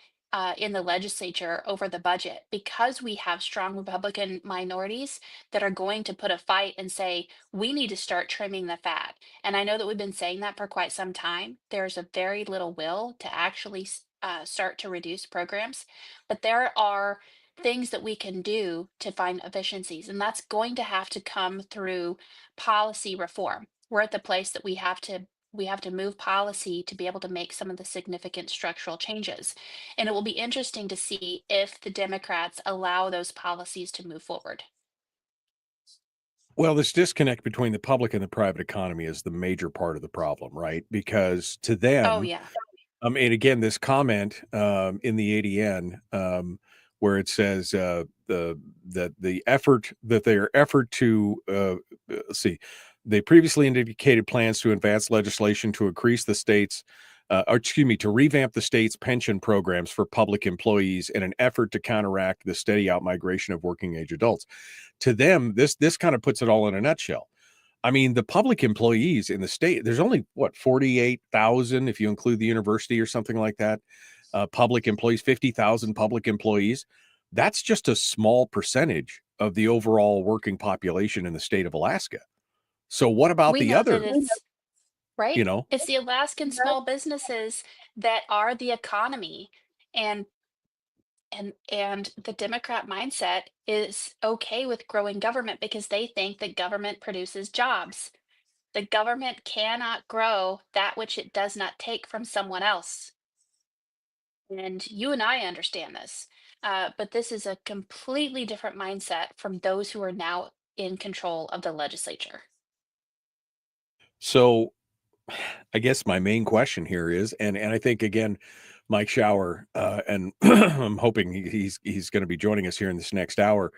in the legislature over the budget because we have strong Republican minorities that are going to put a fight and say, we need to start trimming the fat. And I know that we've been saying that for quite some time. There's a very little will to actually start to reduce programs, but there are things that we can do to find efficiencies, and that's going to have to come through policy reform. We're at the place that we have to move policy to be able to make some of the significant structural changes. And it will be interesting to see if the Democrats allow those policies to move forward. Well, this disconnect between the public and the private economy is the major part of the problem, right? Because to Oh, them, yeah. and again, this comment in the ADN where it says that the effort that their effort to let's see, they previously indicated plans to advance legislation to increase the state's or excuse me, to revamp the state's pension programs for public employees in an effort to counteract the steady outmigration of working age adults. To them, this kind of puts it all in a nutshell. I mean, the public employees in the state, there's only what, 48,000 if you include the university or something like that. Public employees, 50,000 public employees. That's just a small percentage of the overall working population in the state of Alaska. So what about We the know that other, it's you right. know? It's the Alaskan small businesses that are the economy. And and the Democrat mindset is okay with growing government because they think that government produces jobs. The government cannot grow that which it does not take from someone else. And you and I understand this. But this is a completely different mindset from those who are now in control of the legislature. So I guess my main question here is, and I think again, Mike Shower, and I'm hoping he's going to be joining us here in this next hour.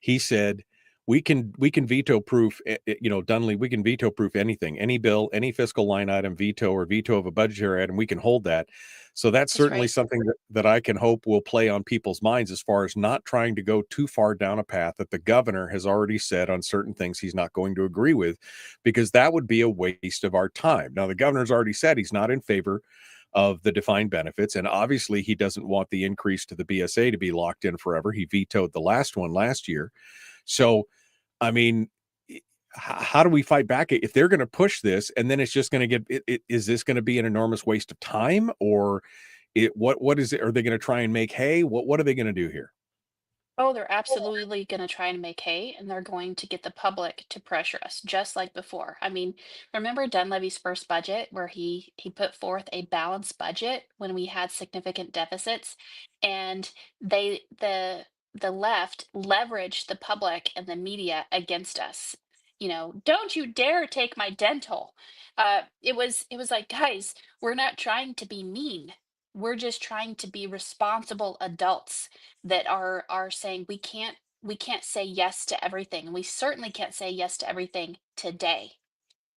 He said we can veto proof, Dunley, we can veto proof anything, any bill, any fiscal line item veto or veto of a budgetary item, we can hold that. So that's That's certainly right. something that I can hope will play on people's minds as far as not trying to go too far down a path that the governor has already said on certain things he's not going to agree with, because that would be a waste of our time. Now, the governor's already said he's not in favor of the defined benefits, and obviously he doesn't want the increase to the BSA to be locked in forever. He vetoed the last one last year. So, I mean, how do we fight back if they're going to push this and then it's just going to is this going to be an enormous waste of time, or what is it? Are they going to try and make hay? What are they going to do here? Oh, they're absolutely going to try and make hay, and they're going to get the public to pressure us, just like before. I mean, remember Dunleavy's first budget, where he put forth a balanced budget when we had significant deficits, and the left leveraged the public and the media against us. Don't you dare take my dental. It was like, guys, we're not trying to be mean. We're just trying to be responsible adults that are saying we can't say yes to everything, and we certainly can't say yes to everything today.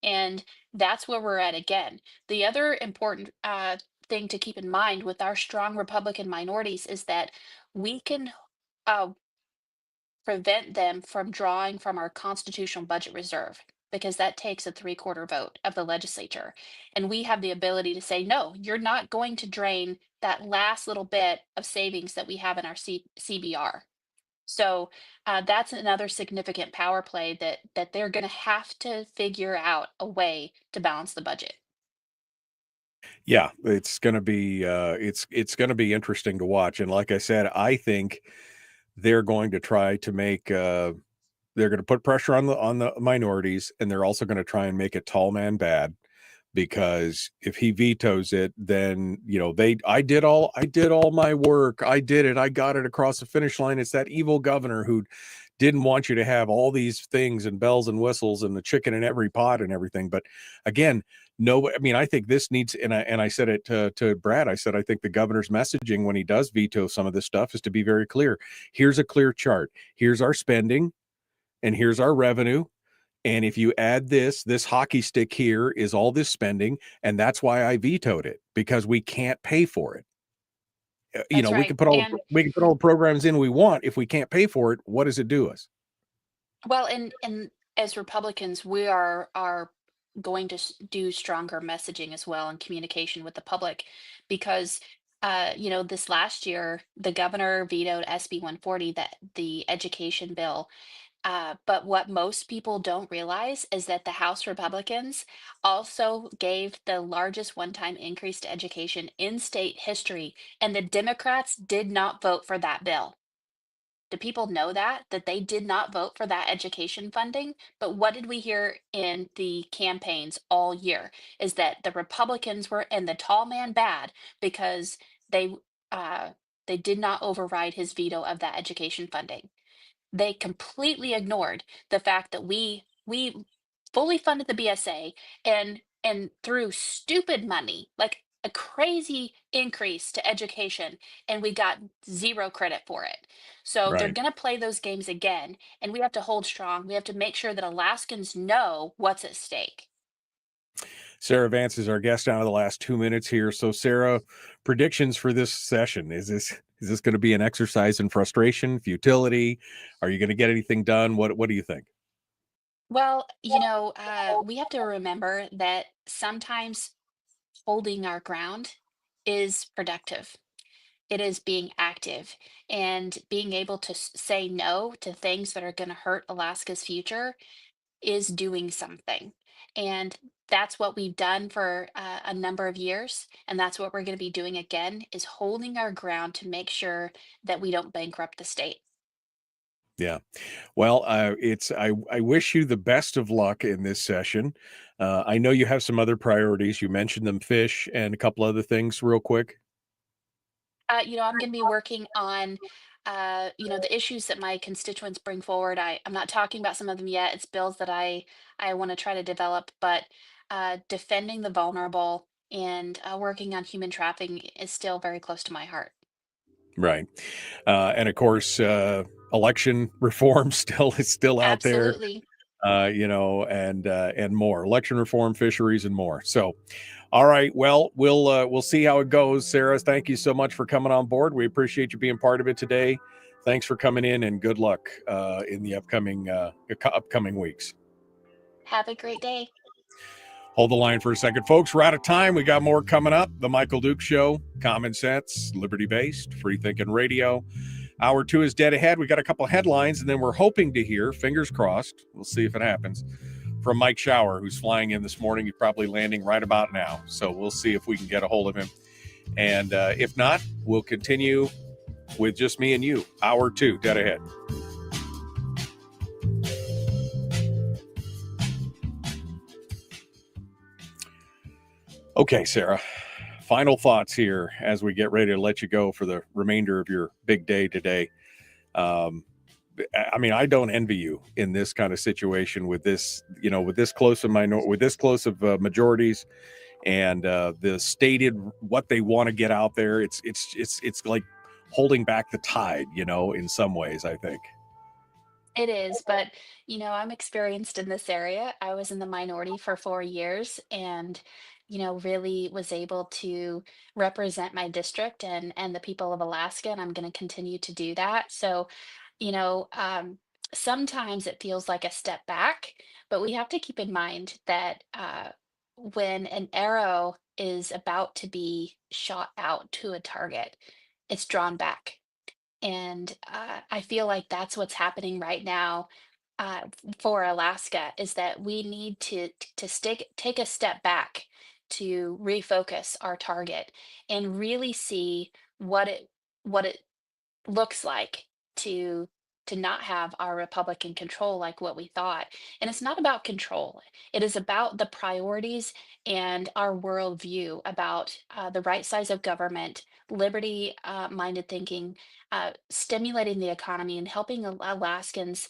And that's where we're at again. The other important thing to keep in mind with our strong Republican minorities is that we can uh, prevent them from drawing from our constitutional budget reserve, because that takes a three-quarter vote of the legislature. And we have the ability to say, no, you're not going to drain that last little bit of savings that we have in our CBR. So that's another significant power play that they're going to have to figure out a way to balance the budget. Yeah, it's going to be it's going to be interesting to watch. And like I said, I think they're going to try to make they're going to put pressure on the minorities, and they're also going to try and make a tall man bad, because if he vetoes it, then I did all my work. I did it. I got it across the finish line. It's that evil governor who didn't want you to have all these things and bells and whistles and the chicken in every pot and everything. But again, no, I mean, I think this needs, and I said it to Brad, I said, I think the governor's messaging when he does veto some of this stuff is to be very clear. Here's a clear chart. Here's our spending and here's our revenue. And if you add this hockey stick here is all this spending, and that's why I vetoed it, because we can't pay for it. That's We right. can put all And we can put all the programs in we want. If we can't pay for it, what does it do us? well, and as Republicans, we are going to do stronger messaging as well and communication with the public because this last year the governor vetoed SB 140, that the education bill. But what most people don't realize is that the House Republicans also gave the largest one-time increase to education in state history, and the Democrats did not vote for that bill. Do people know that they did not vote for that education funding? But what did we hear in the campaigns all year is that the Republicans were in the tall man bad because they uh, they did not override his veto of that education funding. They completely ignored the fact that we fully funded the BSA and threw stupid money, like a crazy increase to education, and we got zero credit for it. So they're Right. going to play those games again, and we have to hold strong. We have to make sure that Alaskans know what's at stake. Sarah Vance is our guest down to the last 2 minutes here. So, Sarah, predictions for this session. Is this going to be an exercise in frustration, futility? Are you going to get anything done? What do you think? Well, we have to remember that sometimes holding our ground is productive. It is being active and being able to say no to things that are going to hurt Alaska's future is doing something. And that's what we've done for a number of years. And that's what we're going to be doing again is holding our ground to make sure that we don't bankrupt the state. Yeah. Well, I wish you the best of luck in this session. I know you have some other priorities. You mentioned them, fish, and a couple other things, real quick. I'm going to be working on, the issues that my constituents bring forward. I'm not talking about some of them yet. It's bills that I want to try to develop, but defending the vulnerable and working on human trafficking is still very close to my heart. Right. And of course, election reform still is still out there. Absolutely. And more election reform, fisheries, and more. So, all right. Well, we'll see how it goes. Sarah, thank you so much for coming on board. We appreciate you being part of it today. Thanks for coming in, and good luck in the upcoming weeks. Have a great day. Hold the line for a second, folks. We're out of time. We got more coming up. The Michael Duke Show, common sense, liberty based, free thinking radio. Hour 2 is dead ahead. We got a couple headlines, and then we're hoping to hear, fingers crossed, we'll see if it happens, from Mike Shower, who's flying in this morning. He's probably landing right about now. So we'll see if we can get a hold of him. And if not, we'll continue with just me and you. Hour 2, dead ahead. Okay, Sarah, final thoughts here as we get ready to let you go for the remainder of your big day today. I don't envy you in this kind of situation with this, with this close of majorities and the stated what they want to get out there. It's like holding back the tide, in some ways, I think. It is, but I'm experienced in this area. I was in the minority for 4 years and, really was able to represent my district and the people of Alaska, and I'm going to continue to do that. So, you know, um, sometimes it feels like a step back, but we have to keep in mind that when an arrow is about to be shot out to a target, it's drawn back. And I feel like that's what's happening right now for Alaska is that we need to take a step back to refocus our target and really see what it looks like to to not have our Republican control like what we thought. And it's not about control. It is about the priorities and our worldview about the right size of government, liberty minded thinking, stimulating the economy, and helping Alaskans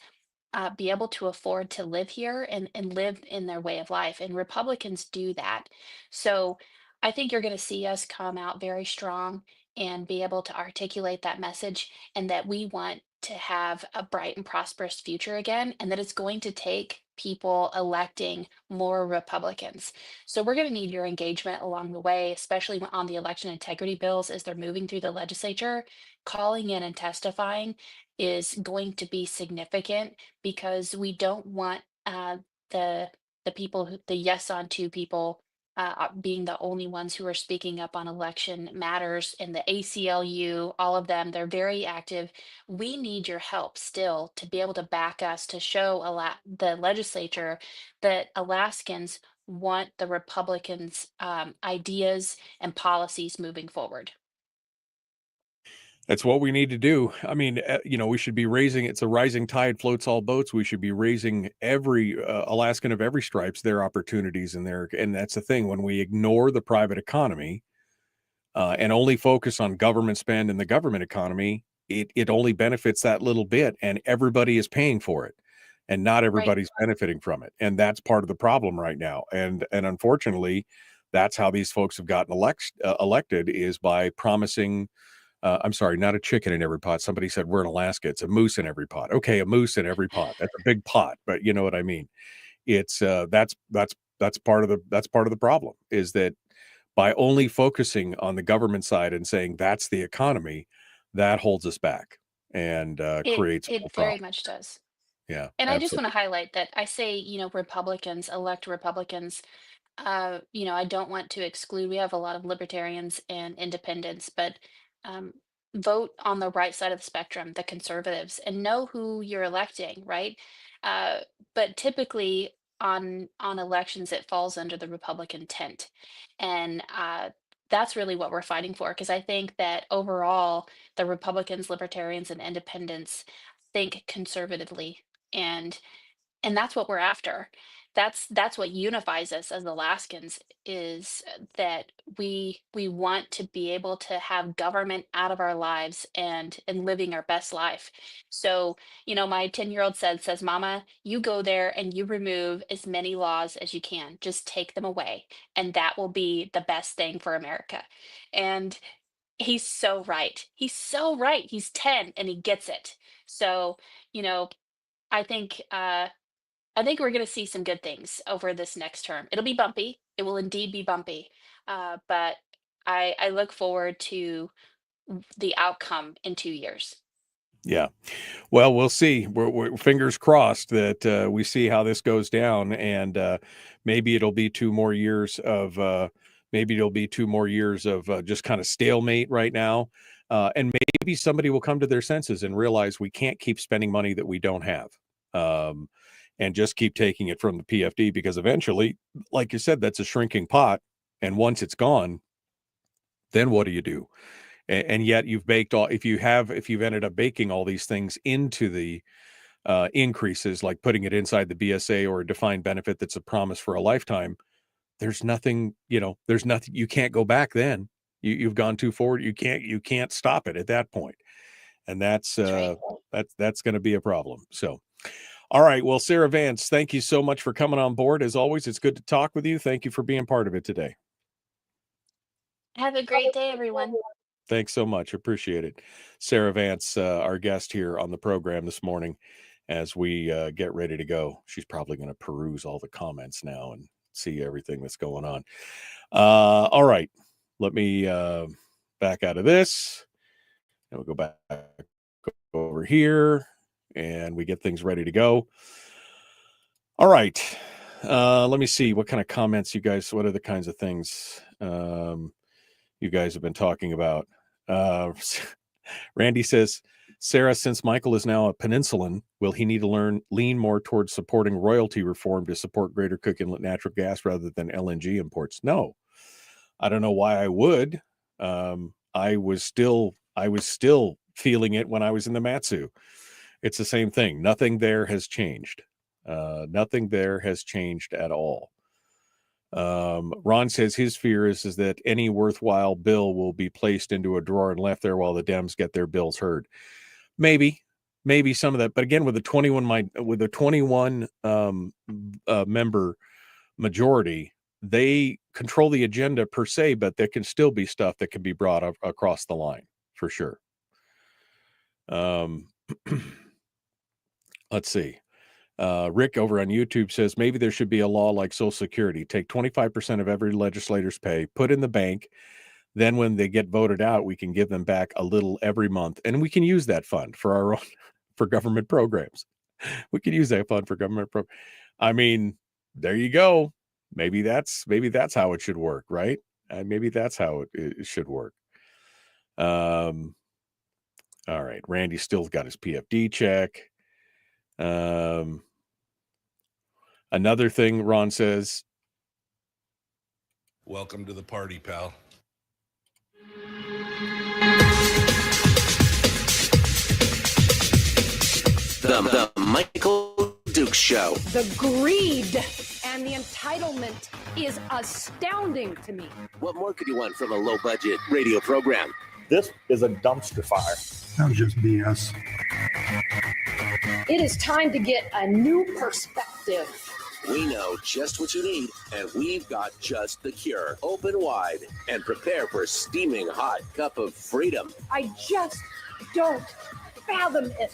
be able to afford to live here and live in their way of life. And Republicans do that. So I think you're going to see us come out very strong and be able to articulate that message and that we want to have a bright and prosperous future again, and that it's going to take people electing more Republicans. So we're going to need your engagement along the way, especially on the election integrity bills as they're moving through the legislature. Calling in and testifying is going to be significant because we don't want the people who, the yes on two people being the only ones who are speaking up on election matters, and the ACLU, all of them, they're very active. We need your help still to be able to back us to show the legislature that Alaskans want the Republicans' ideas and policies moving forward. That's what we need to do. I mean, we should be raising, it's a rising tide floats all boats. We should be raising every Alaskan of every stripes, their opportunities and that's the thing. When we ignore the private economy and only focus on government spend and the government economy, it only benefits that little bit, and everybody is paying for it. And not everybody's benefiting from it. And that's part of the problem right now. And unfortunately, that's how these folks have gotten elected, is by promising, I'm sorry, not a chicken in every pot. Somebody said we're in Alaska. It's a moose in every pot. Okay, a moose in every pot. That's a big pot, but you know what I mean. It's that's part of the problem, is that by only focusing on the government side and saying that's the economy, that holds us back and creates more It very problems. much does. Yeah, And I just want absolutely. to highlight that I say, Republicans elect Republicans. I don't want to exclude, we have a lot of libertarians and independents, but um, vote on the right side of the spectrum, the conservatives, and know who you're electing, right? Uh, but typically on elections, it falls under the Republican tent. And that's really what we're fighting for, because I think that overall, the Republicans, libertarians, and independents think conservatively. And that's what we're after. That's what unifies us as Alaskans, is that we want to be able to have government out of our lives and living our best life. So, my 10-year-old says, Mama, you go there and you remove as many laws as you can. Just take them away. And that will be the best thing for America. And he's so right. He's so right. He's 10 and he gets it. So, you know, I think I think we're going to see some good things over this next term. It'll be bumpy. It will indeed be bumpy. But I look forward to the outcome in 2 years. Yeah. Well, we'll see. We're fingers crossed that we see how this goes down, and maybe it'll be 2 more years of just kind of stalemate right now, and maybe somebody will come to their senses and realize we can't keep spending money that we don't have, and just keep taking it from the PFD, because eventually, like you said, that's a shrinking pot, and once it's gone, then what do you do? And yet you've baked all, if you've ended up baking all these things into the increases, like putting it inside the BSA or a defined benefit that's a promise for a lifetime, there's nothing, you can't go back then. You've gone too forward. You can't stop it at that point. And that's That's right. that's going to be a problem. So, all right. Well, Sarah Vance, thank you so much for coming on board. As always, it's good to talk with you. Thank you for being part of it today. Have a great day, everyone. Thanks so much. Appreciate it. Sarah Vance, our guest here on the program this morning, as we get ready to go. She's probably going to peruse all the comments now and see everything that's going on. All right. Let me back out of this. And we'll go back over here and we get things ready to go. All right. Let me see what kind of comments what are the kinds of things you guys have been talking about. Randy says, Sarah, since Michael is now a peninsulan, will he need to lean more towards supporting royalty reform to support Greater Cook Inlet natural gas rather than LNG imports? No, I don't know why I would. I was still feeling it when I was in the Matsu. It's the same thing. Nothing there has changed. Nothing there has changed at all. Ron says his fear is that any worthwhile bill will be placed into a drawer and left there while the Dems get their bills heard. Maybe some of that, but again, with a 21 member majority, they control the agenda per se, but there can still be stuff that can be brought up across the line for sure. Let's see. Rick over on YouTube says maybe there should be a law like Social Security. Take 25% of every legislator's pay, put in the bank. Then when they get voted out, we can give them back a little every month. And we can use that fund for our own, for government programs. We can use that fund for government programs. I mean, there you go. Maybe that's how it should work, right? Maybe that's how it should work. All right. Randy still got his PFD check. Another thing Ron says, welcome to the party, pal. The Michael Dukes Show. The greed and the entitlement is astounding to me. What more could you want from a low-budget radio program? This is a dumpster fire. That was just BS. It is time to get a new perspective. We know just what you need, and we've got just the cure. Open wide and prepare for a steaming hot cup of freedom. I just don't fathom it.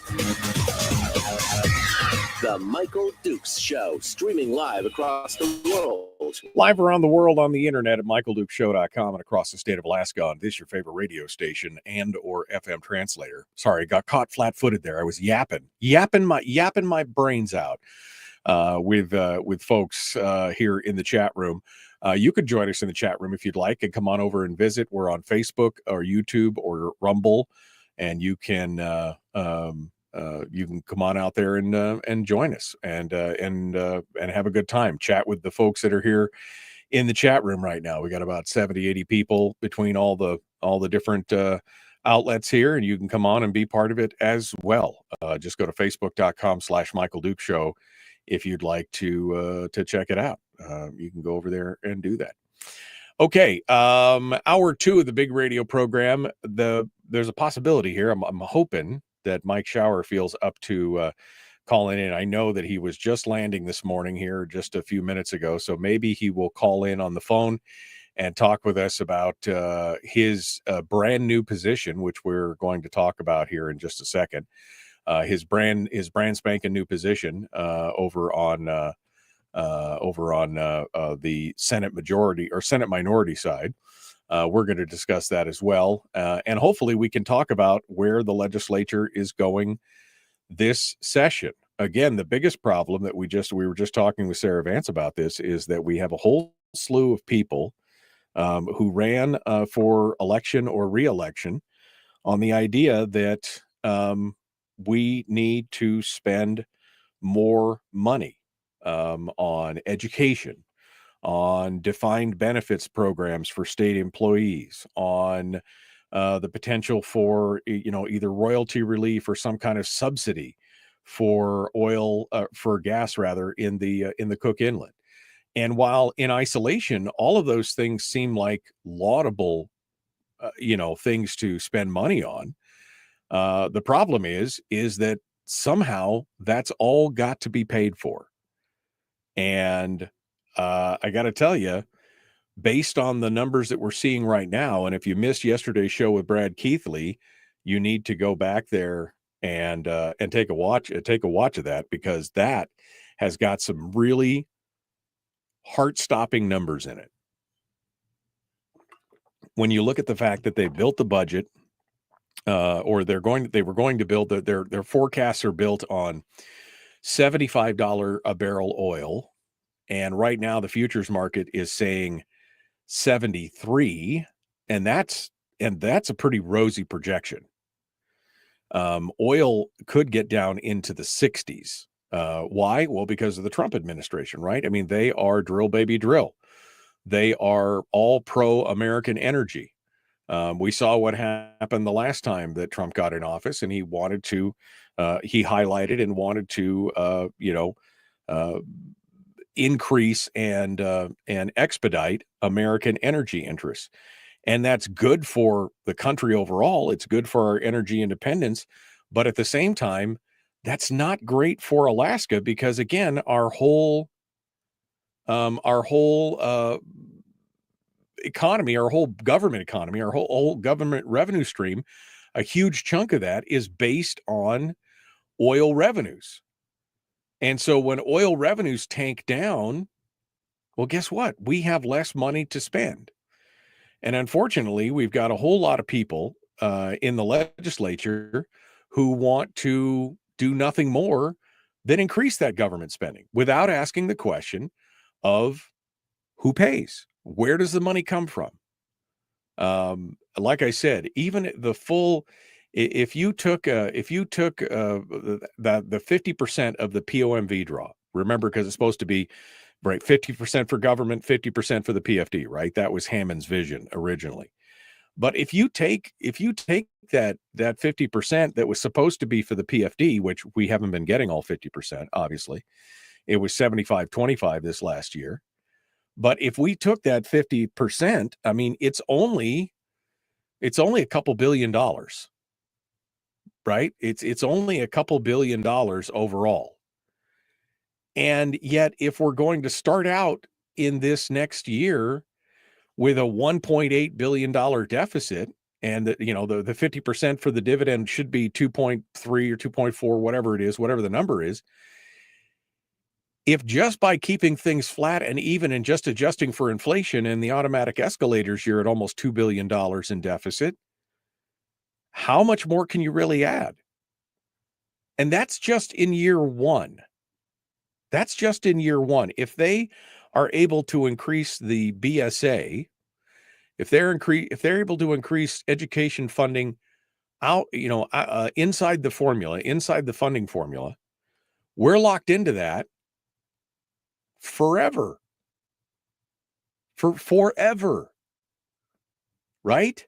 The Michael Dukes Show, streaming live across the world. live around the world on the internet at michaeldukeshow.com and across the state of Alaska on this, your favorite radio station and or FM translator. Sorry, got caught flat-footed there. I was yapping my brains out with folks here in the chat room. You could join us in the chat room if you'd like and come on over and visit. We're on Facebook or YouTube or Rumble, and you can come on out there and join us and have a good time. Chat with the folks that are here in the chat room right now. We got about 70, 80 people between all the different outlets here, and you can come on and be part of it as well. Just go to facebook.com/Michael Dukes Show if you'd like to check it out. You can go over there and do that. Okay, hour 2 of the big radio program. There's a possibility here. I'm hoping that Mike Shower feels up to calling in. I know that he was just landing this morning here just a few minutes ago, so maybe he will call in on the phone and talk with us about his brand new position, which we're going to talk about here in just a second. His brand spanking new position over on the Senate majority or Senate minority side. We're going to discuss that as well. And hopefully we can talk about where the legislature is going this session. Again, the biggest problem that we were just talking with Sarah Vance about this is that we have a whole slew of people who ran for election or re-election on the idea that we need to spend more money on education, on defined benefits programs for state employees, on the potential for either royalty relief or some kind of subsidy for gas rather in the Cook Inlet. And while in isolation, all of those things seem like laudable, things to spend money on. The problem is that somehow that's all got to be paid for. And I got to tell you, based on the numbers that we're seeing right now, and if you missed yesterday's show with Brad Keithley, you need to go back there and take a watch of that, because that has got some really heart-stopping numbers in it. When you look at the fact that they built the budget, or they were going to build their forecasts are built on $75 a barrel oil. And right now the futures market is saying 73, and that's a pretty rosy projection. Oil could get down into the 60s. Why? Well, because of the Trump administration, right? I mean, they are drill baby drill. They are all pro-American energy. We saw what happened the last time that Trump got in office, and he highlighted and wanted to, increase and expedite American energy interests. And that's good for the country overall. It's good for our energy independence. But at the same time, that's not great for Alaska, because again, our whole economy, our whole government economy, our whole government revenue stream a huge chunk of that is based on oil revenues. And so when oil revenues tank down, well, guess what? We have less money to spend. And unfortunately, we've got a whole lot of people in the legislature who want to do nothing more than increase that government spending without asking the question of who pays? Where does the money come from? Like I said, even the full, if you took the 50% of the POMV draw, remember, because it's supposed to be right 50% for government, 50% for the PFD, right? That was Hammond's vision originally. But if you take that 50% that was supposed to be for the PFD, which we haven't been getting all 50%, obviously, it was 75-25 this last year. But if we took that 50%, I mean, it's only a couple $1 billion, right? It's only a couple $1 billion overall. And yet, if we're going to start out in this next year with a $1.8 billion deficit, and the 50% for the dividend should be 2.3 or 2.4, whatever it is, whatever the number is. If just by keeping things flat and even and just adjusting for inflation and the automatic escalators, you're at almost $2 billion in deficit, how much more can you really add? And that's just in year one. That's just in year one. If they are able to increase the BSA, if they're able to increase education funding out, inside the formula, inside the funding formula, we're locked into that forever. For forever. Right?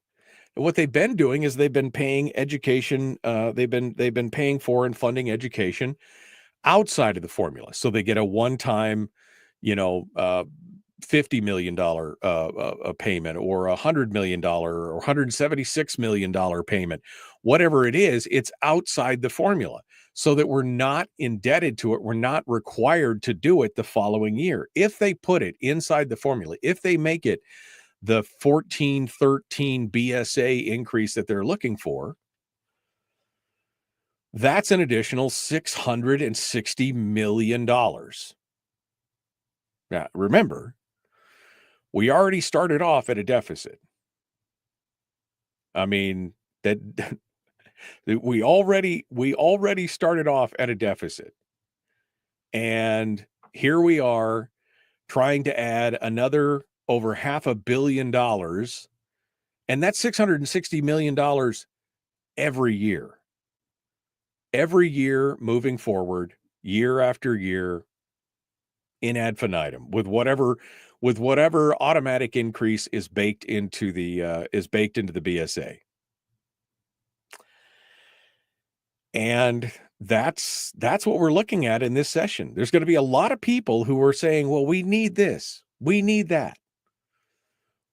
What they've been doing is they've been paying education, they've been paying for and funding education outside of the formula. So they get a one-time, $50 million payment, or $100 million or $176 million payment, whatever it is, it's outside the formula, so that we're not indebted to it. We're not required to do it the following year. If they put it inside the formula, if they make it the 14-13 BSA increase that they're looking for, that's an additional $660 million. Now, remember, we already started off at a deficit. I mean, that we already started off at a deficit. And here we are trying to add another over $500 million. And that's $660 million every year. Every year moving forward, year after year, in ad infinitum, with whatever automatic increase is baked into the BSA. And that's what we're looking at in this session. There's going to be a lot of people who are saying, well, we need this, we need that,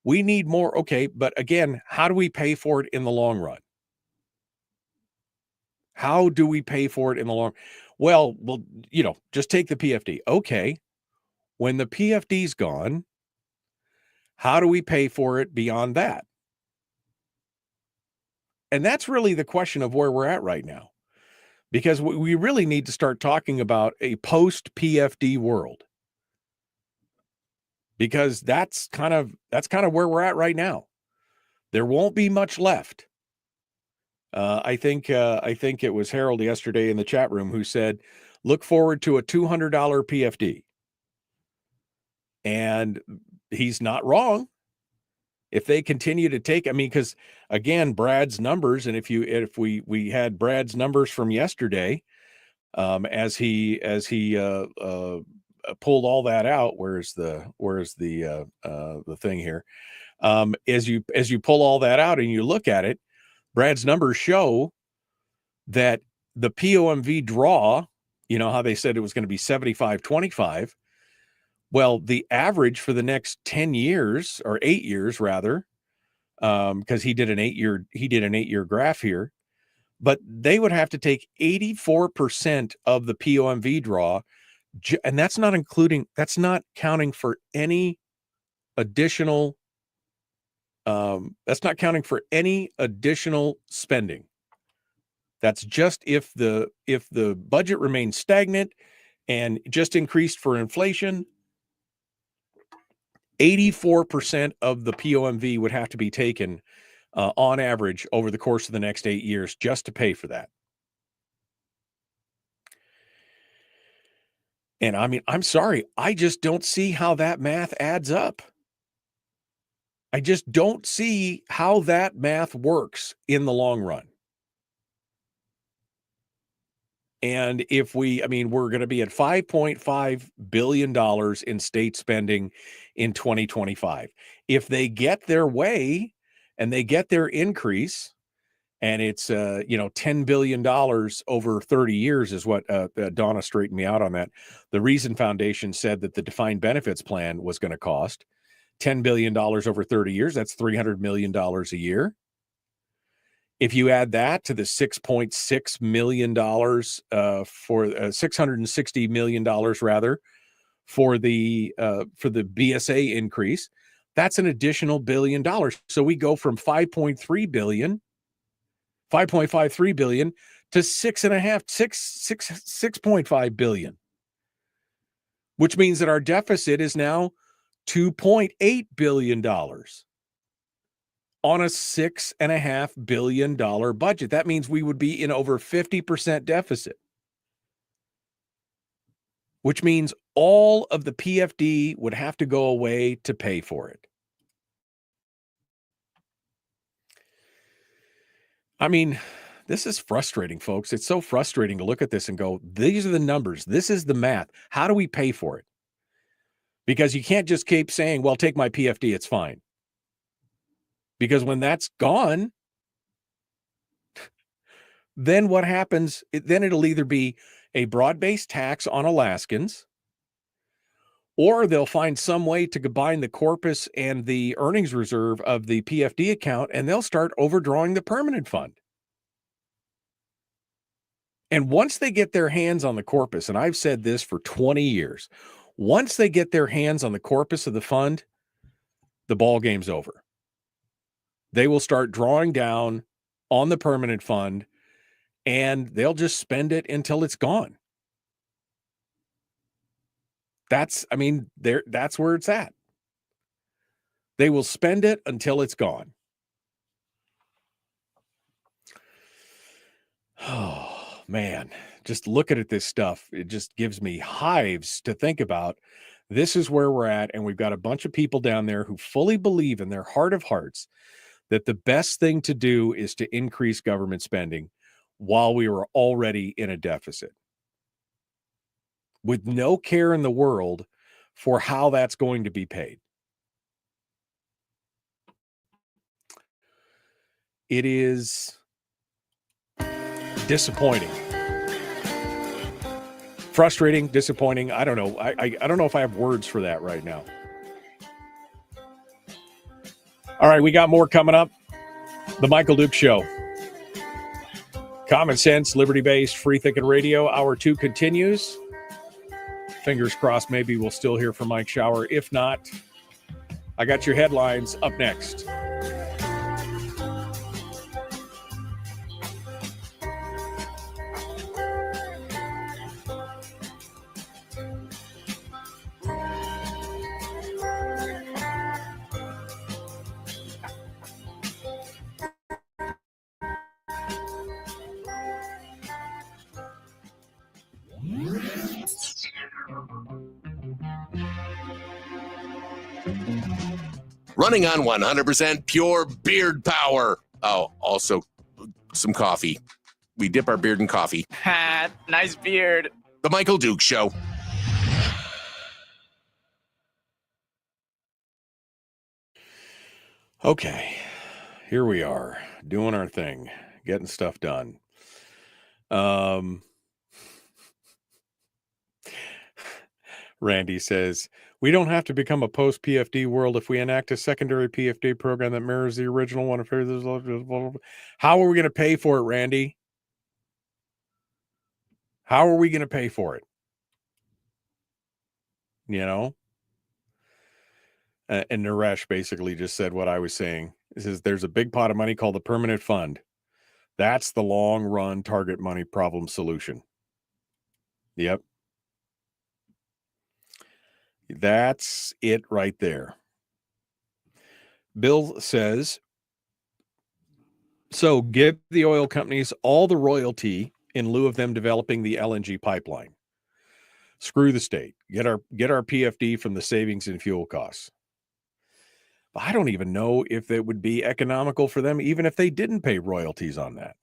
we need more. Okay, but again, how do we pay for it in the long run? How do we pay for it in the long? Well, just take the PFD. Okay, when the PFD's gone, how do we pay for it beyond that? And that's really the question of where we're at right now. Because we really need to start talking about a post-PFD world. Because that's kind of where we're at right now. There won't be much left. I think it was Harold yesterday in the chat room who said, look forward to a $200 PFD. And he's not wrong. If they continue to take, because again, Brad's numbers, and if we had Brad's numbers from yesterday, as he pulled all that out, where's the thing here? As you pull all that out and you look at it, Brad's numbers show that the POMV draw, how they said it was going to be 75-25. Well, the average for the next 10 years, or 8 years rather, because he did an 8-year graph here, but they would have to take 84% of the POMV draw, and that's not counting for any additional That's not counting for any additional spending. That's just if the budget remains stagnant and just increased for inflation. 84% of the POMV would have to be taken on average over the course of the next 8 years just to pay for that. And I mean, I'm sorry, I just don't see how that math adds up. I just don't see how that math works in the long run. And if we're going to be at $5.5 billion in state spending in 2025. If they get their way and they get their increase, and it's, $10 billion over 30 years is what Donna straightened me out on that. The Reason Foundation said that the defined benefits plan was going to cost $10 billion over 30 years. That's $300 million a year. If you add that to the $6.6 million for $660 million rather for the BSA increase, that's an additional $1 billion. So we go from 5.53 billion to 6.5 billion, which means that our deficit is now $2.8 billion on a $6.5 billion budget. That means we would be in over 50% deficit, which means all of the PFD would have to go away to pay for it. I mean, this is frustrating, folks. It's so frustrating to look at this and go, these are the numbers. This is the math. How do we pay for it? Because you can't just keep saying, well, take my PFD, it's fine. Because when that's gone, then what happens? Then it'll either be a broad-based tax on Alaskans, or they'll find some way to combine the corpus and the earnings reserve of the PFD account, and they'll start overdrawing the permanent fund. And once they get their hands on the corpus, and I've said this for 20 years, once they get their hands on the corpus of the fund, the ball game's over. They will start drawing down on the permanent fund, and they'll just spend it until it's gone. That's where it's at. They will spend it until it's gone. Oh, man. Just looking at this stuff, it just gives me hives to think about. This is where we're at, and we've got a bunch of people down there who fully believe in their heart of hearts that the best thing to do is to increase government spending while we were already in a deficit, with no care in the world for how that's going to be paid. It is disappointing. Frustrating, disappointing. I don't know. I don't know if I have words for that right now. All right, we got more coming up. The Michael Duke Show. Common sense, liberty-based, free-thinking radio. Hour 2 continues. Fingers crossed, maybe we'll still hear from Mike Shower. If not, I got your headlines up next. Running on 100% pure beard power. Oh, also some coffee. We dip our beard in coffee. Nice beard. The Michael Duke Show. Okay, here we are doing our thing, getting stuff done. Randy says, we don't have to become a post-PFD world if we enact a secondary PFD program that mirrors the original one. How are we going to pay for it, Randy? How are we going to pay for it? You know? And Naresh basically just said what I was saying. He says there's a big pot of money called the permanent fund. That's the long run target money problem solution. Yep. That's it right there. Bill says, so give the oil companies all the royalty in lieu of them developing the LNG pipeline. Screw the state. Get our PFD from the savings in fuel costs. But I don't even know if it would be economical for them, even if they didn't pay royalties on that.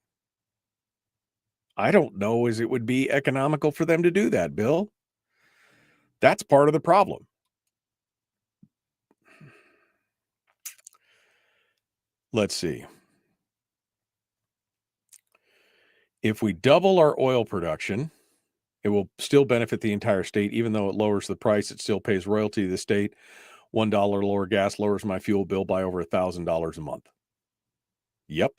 I don't know as it would be economical for them to do that, Bill. That's part of the problem. Let's see. If we double our oil production, it will still benefit the entire state. Even though it lowers the price, it still pays royalty to the state. $1 lower gas lowers my fuel bill by over $1,000 a month. Yep.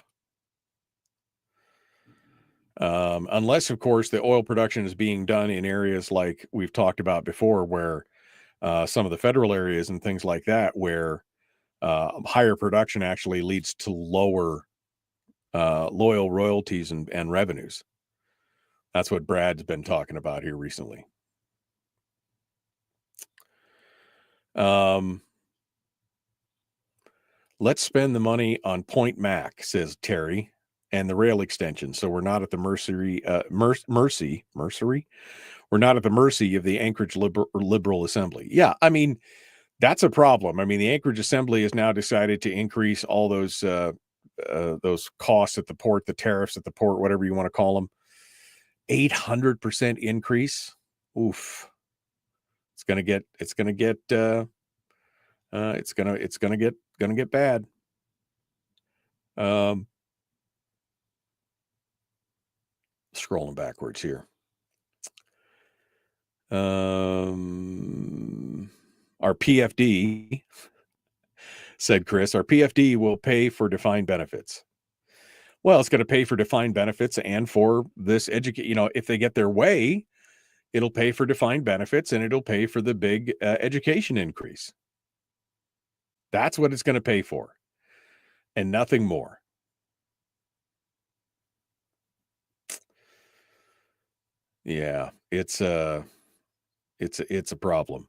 Unless, of course, the oil production is being done in areas like we've talked about before, where some of the federal areas and things like that, where higher production actually leads to lower loyal royalties and revenues. That's what Brad's been talking about here recently. Let's spend the money on Point Mac, says Terry, and the rail extension. So we're not at the mercy. We're not at the mercy of the Anchorage Liberal Assembly. Yeah, I mean, that's a problem. I mean, the Anchorage Assembly has now decided to increase all those costs at the port, the tariffs at the port, whatever you want to call them. 800% increase. Oof. It's gonna get bad. Scrolling backwards here. Our PFD, said Chris, our PFD will pay for defined benefits. Well, it's going to pay for defined benefits and for this if they get their way, it'll pay for defined benefits and it'll pay for the big education increase. That's what it's going to pay for, and nothing more. Yeah, it's a problem.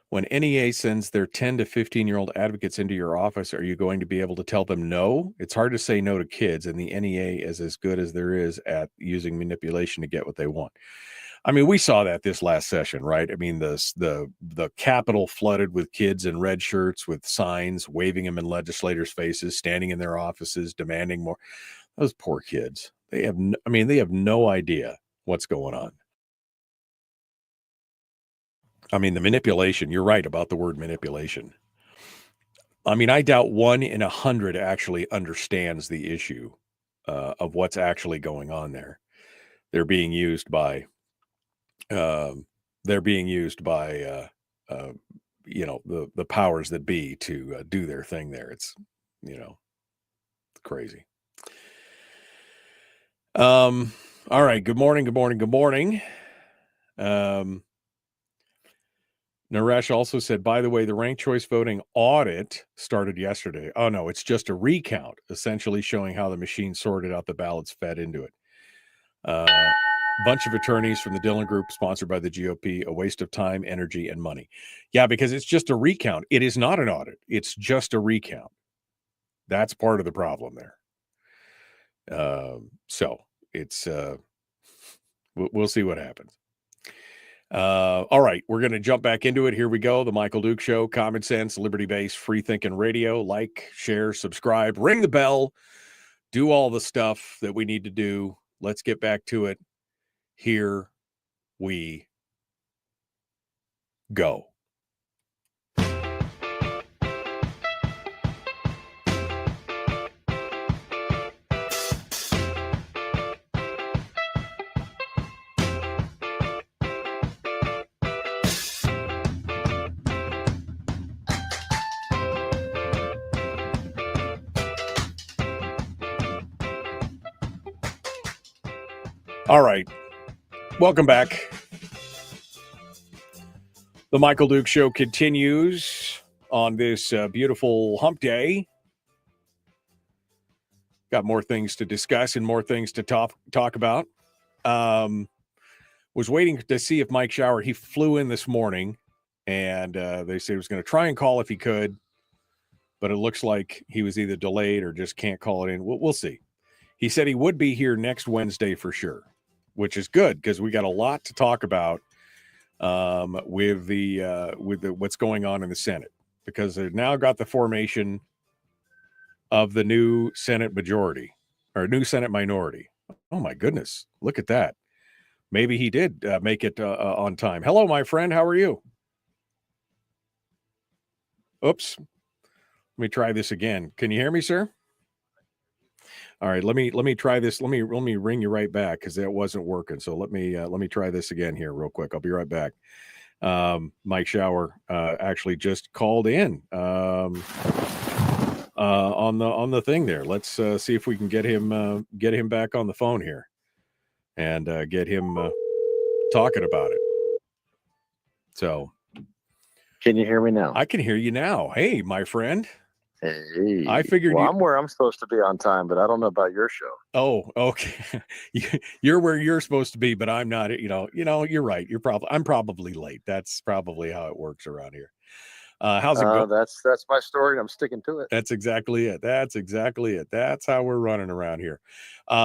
When NEA sends their 10 to 15-year-old advocates into your office, are you going to be able to tell them no? It's hard to say no to kids, and the NEA is as good as there is at using manipulation to get what they want. I mean, we saw that this last session, right? I mean, the Capitol flooded with kids in red shirts with signs, waving them in legislators' faces, standing in their offices, demanding more. Those poor kids. They have no idea what's going on. I mean, the manipulation, you're right about the word manipulation. I mean, I doubt 1 in 100 actually understands the issue of what's actually going on there. They're being used by the powers that be to do their thing there. It's crazy. All right. Good morning. Naresh also said, by the way, the ranked choice voting audit started yesterday. Oh, no, it's just a recount, essentially showing how the machine sorted out the ballots fed into it. Bunch of attorneys from the Dillon Group, sponsored by the GOP, a waste of time, energy, and money. Yeah, because it's just a recount. It is not an audit. It's just a recount. That's part of the problem there. So it's we'll see what happens. All right, we're going to jump back into it. Here we go. The Michael Duke Show, common sense, liberty-based, free-thinking radio. Like, share, subscribe, ring the bell, do all the stuff that we need to do. Let's get back to it. Here we go. All right. Welcome back. The Michael Duke Show continues on this beautiful hump day. Got more things to discuss and more things to talk about. Was waiting to see if Mike Shower, he flew in this morning, and they said he was going to try and call if he could, but it looks like he was either delayed or just can't call it in. We'll see. He said he would be here next Wednesday for sure, which is good because we got a lot to talk about with the what's going on in the Senate, because they've now got the formation of the new Senate majority or new Senate minority. Oh my goodness, look at that. Maybe he did make it on time. Hello, my friend. How are you? Oops. Let me try this again. Can you hear me, sir? All right, let me try this. Let me ring you right back because that wasn't working. So let me try this again here real quick. I'll be right back. Mike Shower actually just called in on the thing there. Let's see if we can get him back on the phone here and get him talking about it. So, can you hear me now? I can hear you now. Hey, my friend. Hey, I figured I'm where I'm supposed to be on time, but I don't know about your show. Oh, okay. You're where you're supposed to be, but I'm not. You're right. I'm probably late. That's probably how it works around here. How's it going? That's my story, and I'm sticking to it. That's exactly it. That's how we're running around here.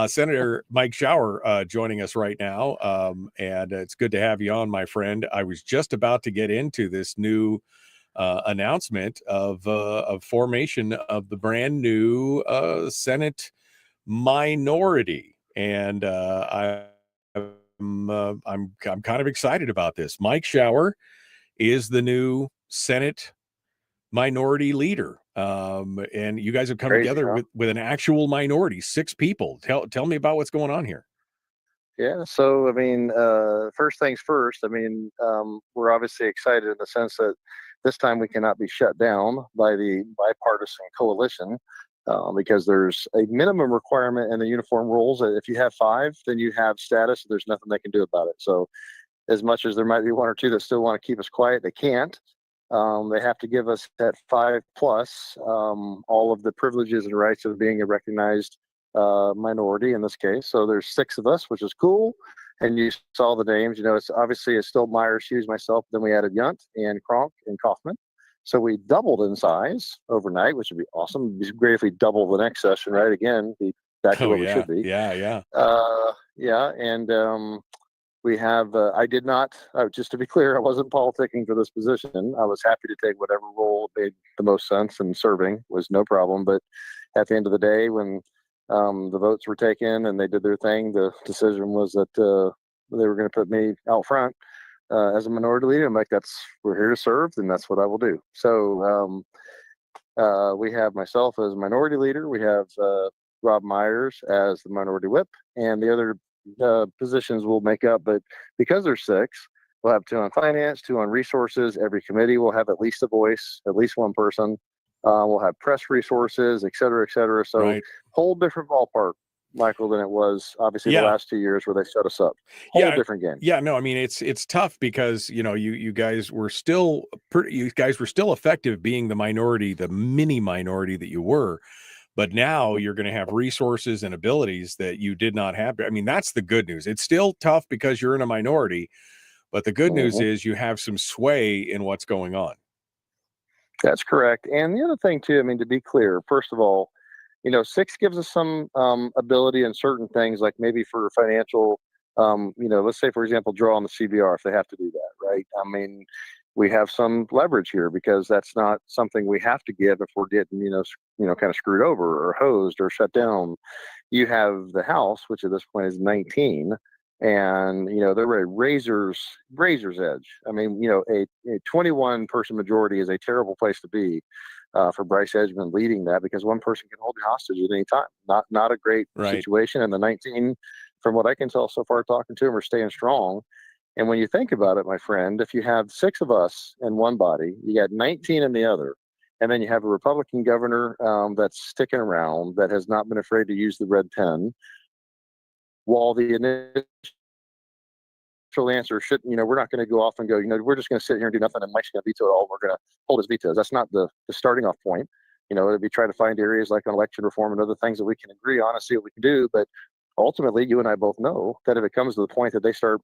Senator Mike Shower joining us right now, and it's good to have you on, my friend. I was just about to get into this new announcement of formation of the brand new Senate minority, and I'm kind of excited about this. Mike Shower is the new Senate minority leader, and you guys have come together with an actual minority, 6 people. Tell me about what's going on here. Yeah, so I mean, first things first. I mean, we're obviously excited in the sense that this time we cannot be shut down by the bipartisan coalition because there's a minimum requirement in the uniform rules that if you have 5, then you have status. There's nothing they can do about it. So as much as there might be 1 or 2 that still want to keep us quiet, they can't. They have to give us that 5 plus all of the privileges and rights of being a recognized minority in this case. So there's 6 of us, which is cool. And you saw the names. It's still Myers, Hughes, myself. Then we added Yunt and Kronk and Kaufman. So we doubled in size overnight, which would be awesome. It'd be great if we double the next session, right? Again, be back to where we should be. Yeah. And we have, I did not, just to be clear, I wasn't politicking for this position. I was happy to take whatever role made the most sense, and serving was no problem. But at the end of the day, when the votes were taken and they did their thing, the decision was that they were going to put me out front as a minority leader. I'm like, we're here to serve, and that's what I will do. So we have myself as minority leader. We have Rob Myers as the minority whip, and the other positions will make up. But because there's 6, we'll have 2 on finance, 2 on resources. Every committee will have at least a voice, at least 1 person. We'll have press resources, et cetera, et cetera. So whole different ballpark, Michael, than it was obviously the last 2 years where they shut us up. Whole different game. Yeah, no, I mean it's tough because you guys were still effective being the minority, the mini minority that you were. But now you're going to have resources and abilities that you did not have. I mean, that's the good news. It's still tough because you're in a minority, but the good news is you have some sway in what's going on. That's correct. And the other thing too, I mean, to be clear, first of all, 6 gives us some ability in certain things, like maybe for financial, let's say, for example, draw on the CBR if they have to do that, right? I mean, we have some leverage here because that's not something we have to give if we're getting, kind of screwed over or hosed or shut down. You have the House, which at this point is 19, and they're a razor's edge. I mean, a 21 person majority is a terrible place to be for Bryce Edgman leading that, because 1 person can hold you hostage at any time. Not a great situation. And the 19, from what I can tell so far talking to them, are staying strong. And when you think about it, my friend, if you have 6 of us in one body, you got 19 in the other, and then you have a Republican governor that's sticking around, that has not been afraid to use the red pen, while the natural answer shouldn't, we're not going to go off and go, we're just going to sit here and do nothing and Mike's going to veto it all. We're going to hold his vetoes. That's not the starting off point. It'd be trying to find areas like on election reform and other things that we can agree on and see what we can do. But ultimately, you and I both know that if it comes to the point that they start,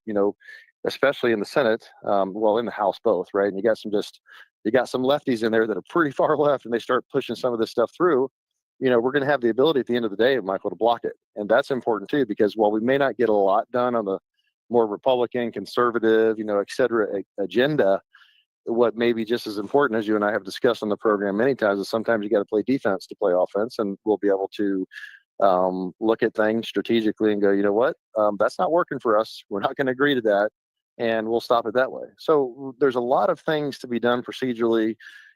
especially in the Senate, in the House both, right? And you got some lefties in there that are pretty far left, and they start pushing some of this stuff through. We're going to have the ability at the end of the day, Michael, to block it, and that's important too, because while we may not get a lot done on the more Republican, conservative, et cetera, agenda, what may be just as important, as you and I have discussed on the program many times, is sometimes you got to play defense to play offense, and we'll be able to look at things strategically and go, what, that's not working for us. We're not going to agree to that, and we'll stop it that way. So there's a lot of things to be done procedurally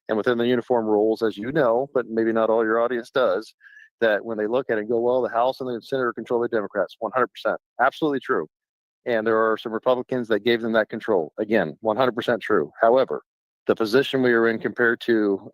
and within the uniform rules, as you know, but maybe not all your audience does, that when they look at it and go, well, the House and the Senate are controlled by Democrats, 100%, absolutely true. And there are some Republicans that gave them that control. Again, 100% true. However, the position we are in compared to,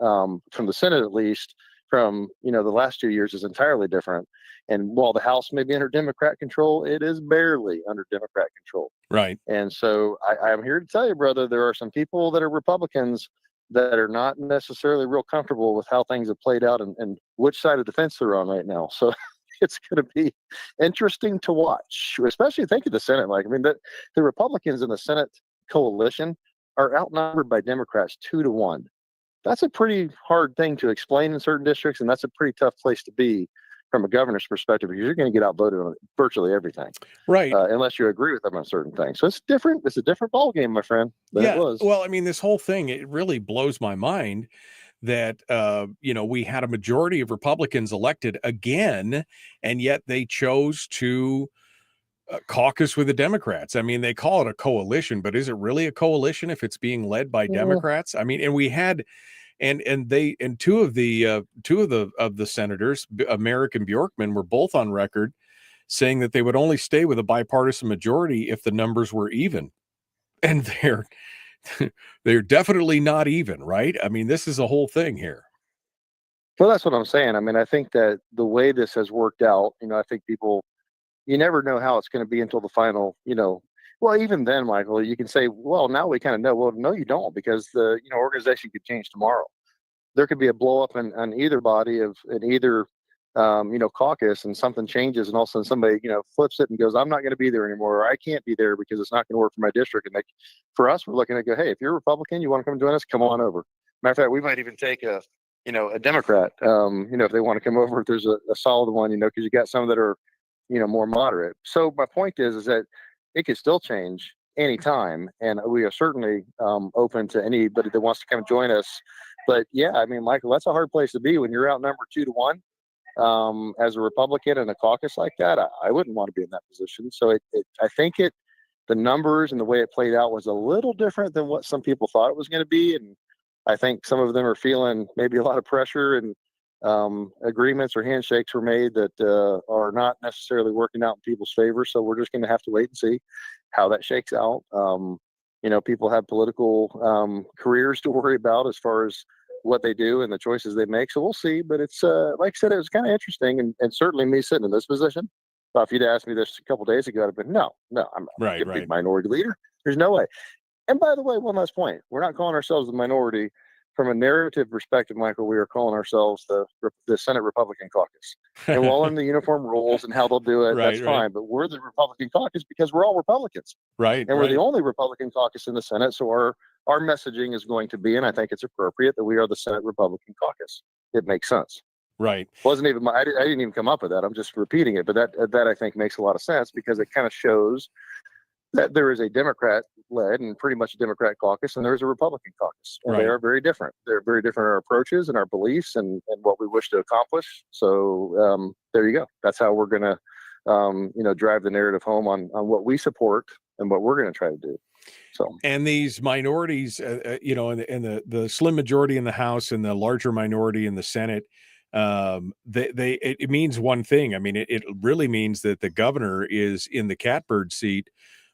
from the Senate at least, from the last 2 years is entirely different. And while the House may be under Democrat control, it is barely under Democrat control. Right. And so I'm here to tell you, brother, there are some people that are Republicans that are not necessarily real comfortable with how things have played out and which side of the fence they're on right now. So it's going to be interesting to watch, especially think of the Senate. The Republicans in the Senate coalition are outnumbered by Democrats 2-1. That's a pretty hard thing to explain in certain districts, and that's a pretty tough place to be from a governor's perspective, because you're going to get outvoted on virtually everything, right? Unless you agree with them on certain things. So it's different. It's a different ballgame, my friend, than it was. Well, this whole thing, it really blows my mind that we had a majority of Republicans elected again, and yet they chose to caucus with the Democrats. They call it a coalition, but is it really a coalition if it's being led by Democrats? And we had, and two of the senators, Merrick and Bjorkman, were both on record saying that they would only stay with a bipartisan majority if the numbers were even, and they're definitely not even, right? This is a whole thing here. Well, that's what I'm saying. I think that the way this has worked out, I think people, you never know how it's going to be until the final, well, even then, Michael, you can say, well, now we kind of know. Well, no, you don't, because the, organization could change tomorrow. There could be a blow up on either body in either, caucus, and something changes, and all of a sudden somebody, flips it and goes, I'm not going to be there anymore, or I can't be there because it's not going to work for my district. And for us, we're looking at go, hey, if you're a Republican, you want to come join us, come on over. Matter of fact, we might even take a Democrat, if they want to come over, if there's a solid one, because you got some that are, more moderate. So my point is that it could still change anytime, and we are certainly open to anybody that wants to come join us. But yeah, Michael, that's a hard place to be when you're outnumbered 2-1 as a Republican in a caucus like that. I wouldn't want to be in that position. So I think the numbers and the way it played out was a little different than what some people thought it was going to be, and I think some of them are feeling maybe a lot of pressure, and agreements or handshakes were made that are not necessarily working out in people's favor. So we're just going to have to wait and see how that shakes out. People have political careers to worry about as far as what they do and the choices they make. So we'll see. But it's like I said, it was kind of interesting, and certainly me sitting in this position. If you'd asked me this a couple of days ago, I'd have been, no, I'm not a big minority leader. There's no way. And by the way, one last point: we're not calling ourselves the minority. From a narrative perspective, Michael, we are calling ourselves the Senate Republican Caucus. And while in the uniform rules and how they'll do it, that's fine. But we're the Republican Caucus because we're all Republicans. Right. And we're the only Republican caucus in the Senate. So our messaging is going to be, and I think it's appropriate, that we are the Senate Republican Caucus. It makes sense. Right. Wasn't even I didn't even come up with that. I'm just repeating it. But that I think makes a lot of sense, because it kind of shows that there is a Democrat-led and pretty much a Democrat caucus, and there's a Republican caucus. And they are very different. They're very different in our approaches and our beliefs and what we wish to accomplish. So there you go. That's how we're going to, drive the narrative home on what we support and what we're going to try to do. So, and these minorities, and the slim majority in the House and the larger minority in the Senate, it means one thing. It really means that the governor is in the catbird seat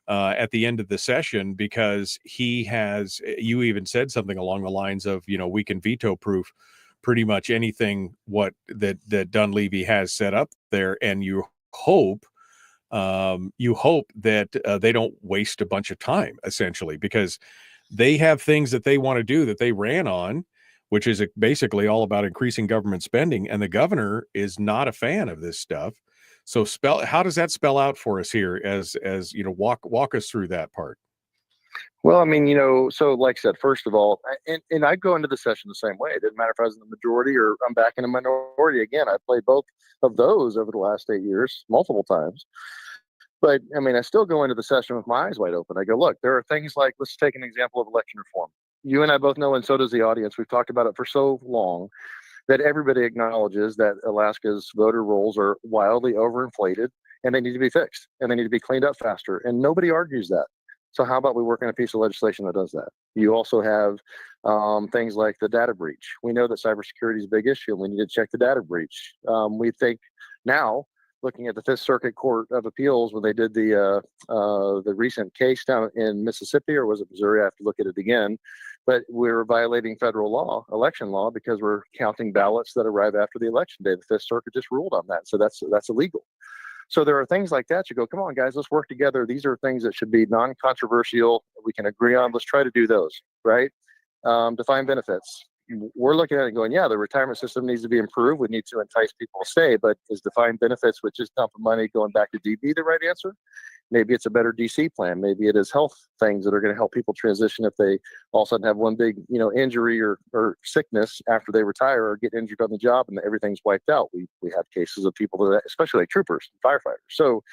at the end of the session, because you even said something along the lines of, we can veto proof pretty much anything that Dunleavy has set up there. And you hope you hope that they don't waste a bunch of time, essentially, because they have things that they want to do that they ran on, which is basically all about increasing government spending. And the governor is not a fan of this stuff. So how does that spell out for us here as walk us through that part? Well, I mean, so like I said, first of all, and I'd go into the session the same way. It didn't matter if I was in the majority or I'm back in a minority. Again, I played both of those over the last 8 years, multiple times. But I mean, I still go into the session with my eyes wide open. I go, look, there are things like, let's take an example of election reform. You and I both know, and so does the audience, we've talked about it for so long, that everybody acknowledges that Alaska's voter rolls are wildly overinflated and they need to be fixed and they need to be cleaned up faster. And nobody argues that. So how about we work on a piece of legislation that does that? You also have things like the data breach. We know that cybersecurity is a big issue and we need to check the data breach. We think now, looking at the Fifth Circuit Court of Appeals, when they did the recent case down in Mississippi, or was it Missouri? I have to look at it again. But we're violating federal law, election law, because we're counting ballots that arrive after the election day. The Fifth Circuit just ruled on that. So that's illegal. So there are things like that. You go, come on, guys, let's work together. These are things that should be non-controversial. We can agree on. Let's try to do those, right? Defined benefits. We're looking at it going, yeah, the retirement system needs to be improved. We need to entice people to stay, but is defined benefits with just dump of money going back to DB the right answer? Maybe it's a better DC plan. Maybe it is health things that are going to help people transition if they all of a sudden have one big, injury or sickness after they retire or get injured on the job and everything's wiped out. We have cases of people that, especially like troopers and firefighters. So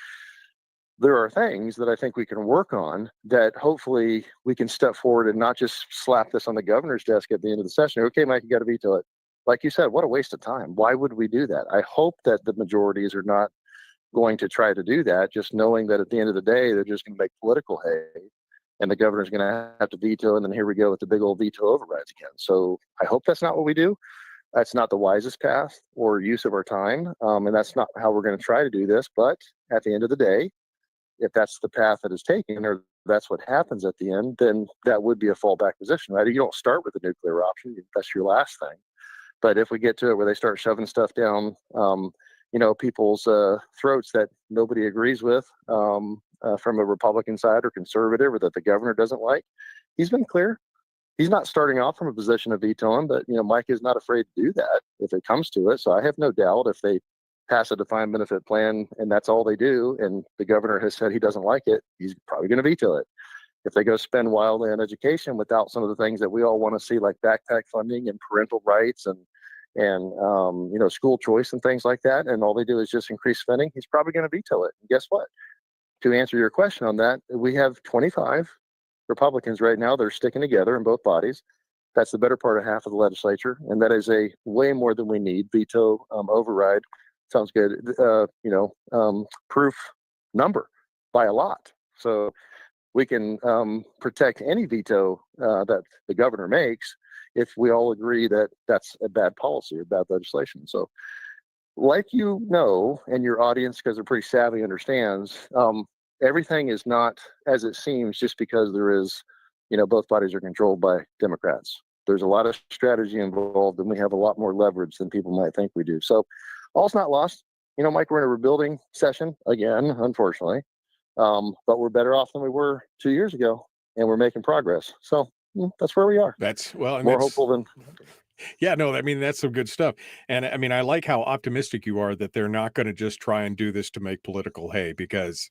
there are things that I think we can work on that hopefully we can step forward and not just slap this on the governor's desk at the end of the session. Okay, Mike, you got to veto it. Like you said, what a waste of time. Why would we do that? I hope that the majorities are not going to try to do that, just knowing that at the end of the day, they're just going to make political hay and the governor's going to have to veto. And then here we go with the big old veto overrides again. So I hope that's not what we do. That's not the wisest path or use of our time. And that's not how we're going to try to do this. But at the end of the day, if that's the path that is taken or that's what happens at the end, then that would be a fallback position, right? You don't start with the nuclear option. That's your last thing. But if we get to it where they start shoving stuff down, people's throats that nobody agrees with from a Republican side or conservative or that the governor doesn't like, he's been clear. He's not starting off from a position of vetoing, but, Mike is not afraid to do that if it comes to it. So I have no doubt if they pass a defined benefit plan and that's all they do, and the governor has said he doesn't like it, he's probably going to veto it. If they go spend wildly on education without some of the things that we all want to see, like backpack funding and parental rights and school choice and things like that, and all they do is just increase spending, he's probably going to veto it. And guess what? To answer your question on that, we have 25 Republicans right now that are sticking together in both bodies. That's the better part of half of the legislature, and that is a way more than we need. Veto, override, sounds good. Proof number by a lot. So we can protect any veto that the governor makes if we all agree that that's a bad policy or bad legislation. So like and your audience, because they're pretty savvy, understands, everything is not as it seems just because there is, both bodies are controlled by Democrats. There's a lot of strategy involved and we have a lot more leverage than people might think we do. So all's not lost. Mike, we're in a rebuilding session again, unfortunately, but we're better off than we were 2 years ago and we're making progress. So that's where we are. More hopeful than. Yeah, no, I mean, that's some good stuff. And I mean, I like how optimistic you are that they're not going to just try and do this to make political hay, because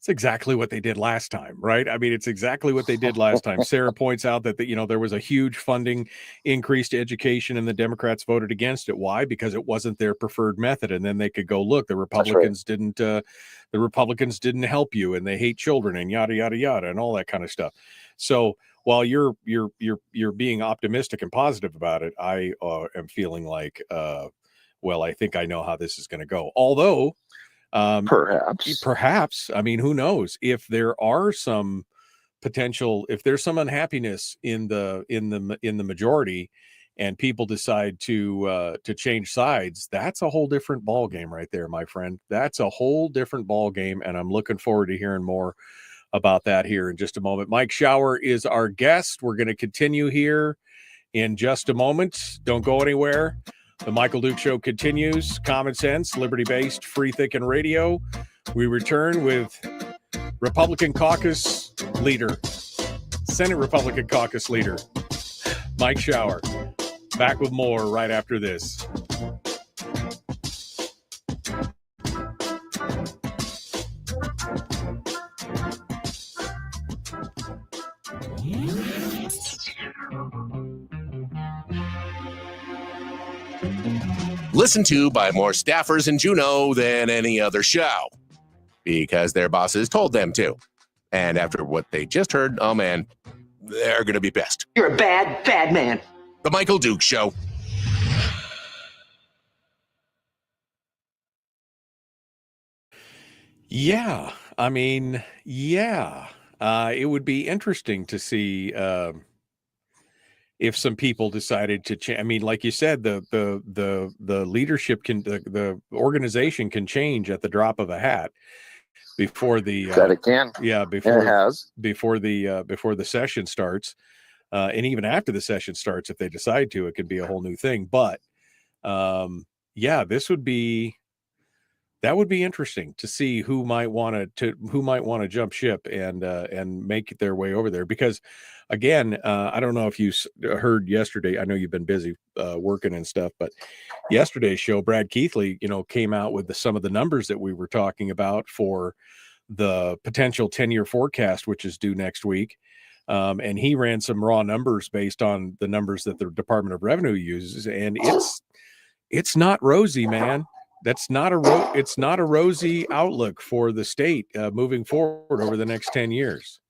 it's exactly what they did last time, right? I mean, it's exactly what they did last time. Sarah points out that, there was a huge funding increase to education and the Democrats voted against it. Why? Because it wasn't their preferred method. And then they could go, look, the Republicans didn't help you and they hate children and yada, yada, yada, and all that kind of stuff. So while you're being optimistic and positive about it, I am feeling like, I think I know how this is going to go. Although, perhaps, I mean, who knows if there are some potential, if there's some unhappiness in the majority and people decide to change sides, that's a whole different ball game right there, my friend. That's a whole different ball game. And I'm looking forward to hearing more about that here in just a moment. Mike Shower is our guest. We're going to continue here in just a moment. Don't go anywhere. The Michael Duke Show continues. Common sense, liberty-based, free-thinking radio. We return with Republican caucus leader, Senate Republican caucus leader, Mike Shower. Back with more right after this. Listened to by more staffers in Juneau than any other show because their bosses told them to. And after what they just heard, oh man, they're going to be pissed. You're a bad, bad man. The Michael Duke Show. Yeah, I mean, yeah. It would be interesting to see if some people decided to change. I mean, like you said, the leadership can, the organization can change at the drop of a hat before the That it can. yeah, And before it has. before the session starts, and even after the session starts, if they decide to, it could be a whole new thing. But yeah, that would be interesting to see who might want to jump ship and make their way over there. Because again, I don't know if you heard yesterday. I know you've been busy working and stuff, but yesterday's show, Brad Keithley, came out with some of the numbers that we were talking about for the potential 10-year forecast, which is due next week. And he ran some raw numbers based on the numbers that the Department of Revenue uses, and it's not rosy, man. That's not it's not a rosy outlook for the state moving forward over the next 10 years.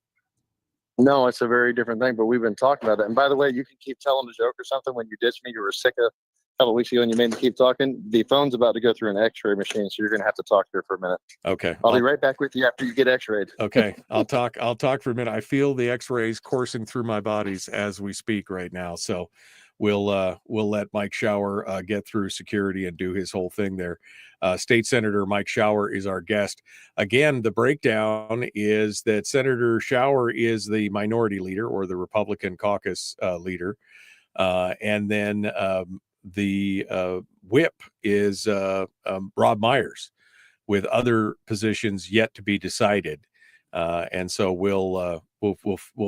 No, it's a very different thing, but we've been talking about that. And by the way, you can keep telling the joke or something. When you ditched me, you were sick a couple of weeks ago and you made me keep talking. The phone's about to go through an x-ray machine, so you're going to have to talk here for a minute. Okay. I'll be right back with you after you get x-rayed. Okay. I'll talk for a minute. I feel the x-rays coursing through my bodies as we speak right now. So we'll let Mike Shower get through security and do his whole thing there. State Senator Mike Shower is our guest. Again, the breakdown is that Senator Shower is the minority leader or the Republican caucus leader. And then the whip is Rob Myers, with other positions yet to be decided. And so we'll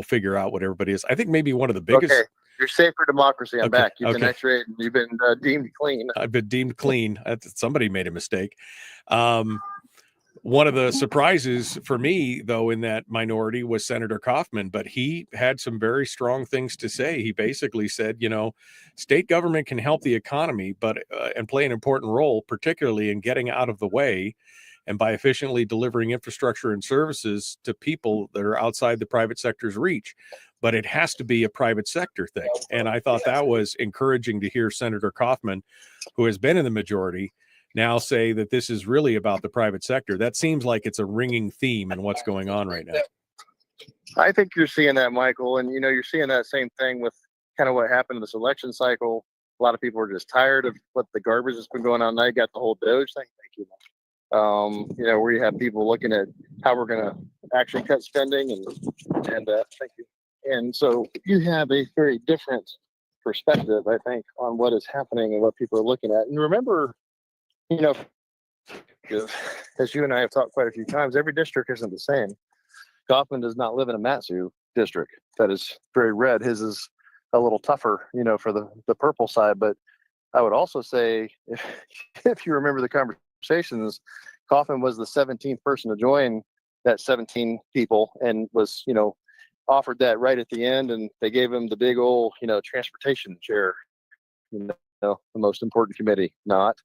figure out what everybody is. I think maybe one of the biggest. Okay. You're safe for democracy. I'm back. You've been Okay. x-rayed and you've been deemed clean. I've been deemed clean. Somebody made a mistake. One of the surprises for me, though, in that minority was Senator Kaufman, but he had some very strong things to say. He basically said, state government can help the economy, but and play an important role, particularly in getting out of the way and by efficiently delivering infrastructure and services to people that are outside the private sector's reach. But it has to be a private sector thing. And I thought that was encouraging to hear Senator Kaufman, who has been in the majority, now say that this is really about the private sector. That seems like it's a ringing theme in what's going on right now. I think you're seeing that, Michael. And, you're seeing that same thing with kind of what happened in this election cycle. A lot of people are just tired of what the garbage that's been going on. Now you got the whole Doge thing. Thank you. Where you have people looking at how we're going to actually cut spending and thank you. And so you have a very different perspective, I think, on what is happening and what people are looking at. And remember, as you and I have talked quite a few times, every district isn't the same. Kaufman does not live in a Matsu district that is very red. His is a little tougher, for the purple side. But I would also say, if you remember the conversations, Kaufman was the 17th person to join that 17 people and was, offered that right at the end, and they gave him the big old, transportation chair, the most important committee, not.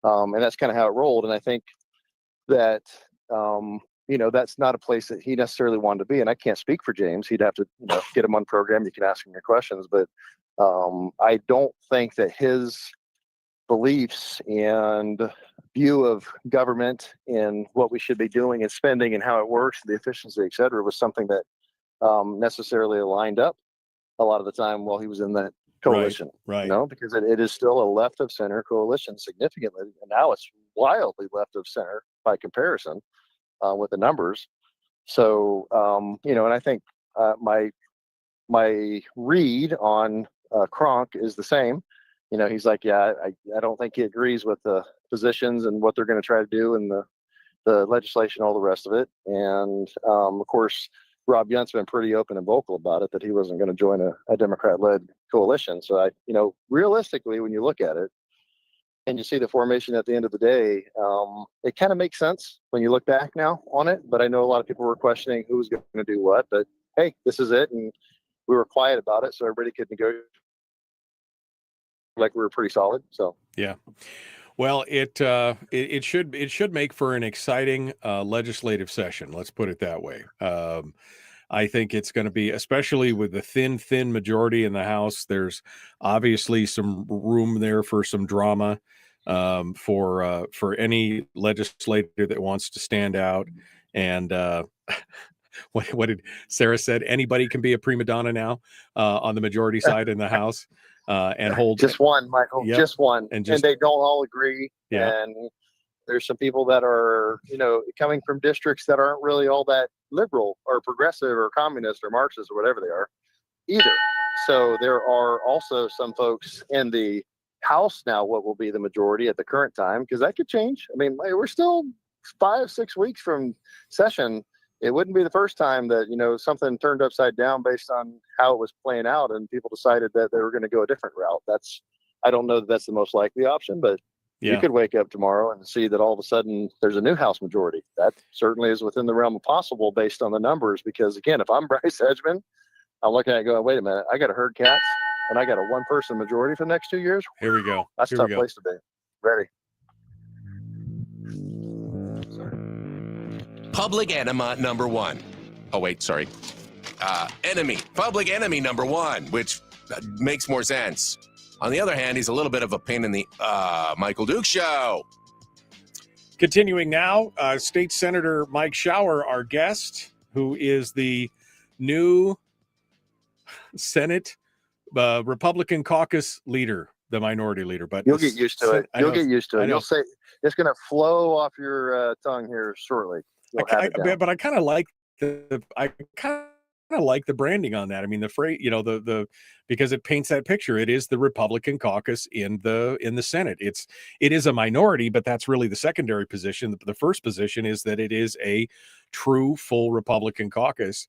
And that's kind of how it rolled. And I think that, that's not a place that he necessarily wanted to be. And I can't speak for James. He'd have to, get him on program. You can ask him your questions, but I don't think that his beliefs and view of government and what we should be doing and spending and how it works, the efficiency, et cetera, was something that necessarily lined up a lot of the time while he was in that coalition, right. Because it is still a left of center coalition significantly. And now it's wildly left of center by comparison with the numbers. So, and I think my read on Kronk is the same. He's like, I don't think he agrees with the positions and what they're going to try to do in the the legislation, all the rest of it. And of course, Rob Yunt's been pretty open and vocal about it, that he wasn't going to join a Democrat-led coalition. So realistically, when you look at it and you see the formation at the end of the day, it kind of makes sense when you look back now on it. But I know a lot of people were questioning who's going to do what. But hey, this is it, and we were quiet about it, so everybody could negotiate like we were pretty solid. So yeah. Well, it should make for an exciting legislative session. Let's put it that way. I think it's going to be, especially with the thin majority in the House. There's obviously some room there for some drama for any legislator that wants to stand out. And what did Sarah said? Anybody can be a prima donna now on the majority side in the House. And hold just one, Michael, yep. just one, and they don't all agree. Yeah. And there's some people that are, coming from districts that aren't really all that liberal or progressive or communist or Marxist or whatever they are either. So there are also some folks in the House now, what will be the majority at the current time, because that could change. I mean, we're still 5-6 weeks from session. It wouldn't be the first time that, something turned upside down based on how it was playing out and people decided that they were going to go a different route. I don't know that that's the most likely option, but you could wake up tomorrow and see that all of a sudden there's a new House majority. That certainly is within the realm of possible based on the numbers. Because again, if I'm Bryce Edgman, I'm looking at it going, wait a minute, I got to herd cats and I got a one-person majority for the next 2 years. Here we go. That's a tough place to be. Ready. Public enema number one. Oh, wait, sorry. Public enemy number one, which makes more sense. On the other hand, he's a little bit of a pain in the Michael Duke Show. Continuing now, State Senator Mike Shower, our guest, who is the new Senate Republican caucus leader, the minority leader. But you'll get used to it. You'll get used to it. You'll say it's going to flow off your tongue here shortly. But I kind of like the branding on that. I mean, the phrase, the because it paints that picture. It is the Republican caucus in the Senate. It is a minority, but that's really the secondary position. The first position is that it is a true full Republican caucus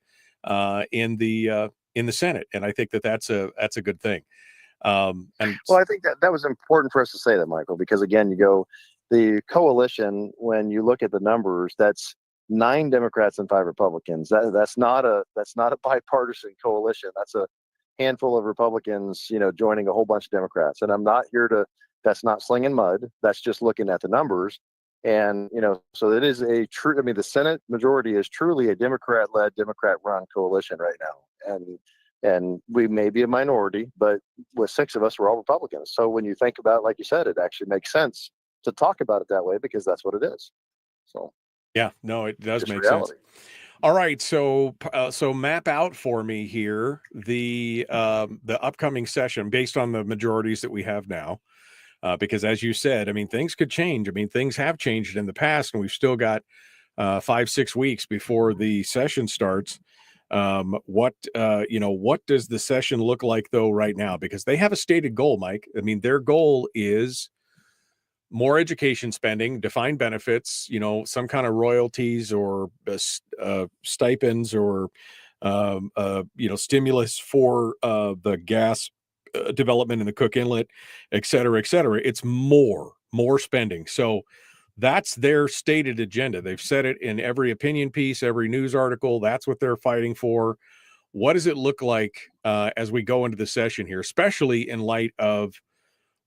in the Senate, and I think that's a good thing. I think that was important for us to say that, Michael, because again, the coalition, when you look at the numbers, that's 9 Democrats and 5 Republicans. That's not a bipartisan coalition. That's a handful of Republicans, joining a whole bunch of Democrats. And I'm not here that's not slinging mud. That's just looking at the numbers. And, so it is the Senate majority is truly a Democrat-led, Democrat-run coalition right now. And we may be a minority, but with 6 of us, we're all Republicans. So when you think about, like you said, it actually makes sense to talk about it that way because that's what it is. So. Yeah, no, it does make reality. sense. All right, so map out for me here the upcoming session based on the majorities that we have now, because as you said, I mean, things could change. I mean, things have changed in the past, and we've still got 5-6 weeks before the session starts. What does the session look like though right now? Because they have a stated goal, Mike. I mean, their goal is more education spending, defined benefits, some kind of royalties or stipends or, stimulus for the gas development in the Cook Inlet, et cetera, et cetera. It's more spending. So that's their stated agenda. They've said it in every opinion piece, every news article. That's what they're fighting for. What does it look like as we go into the session here, especially in light of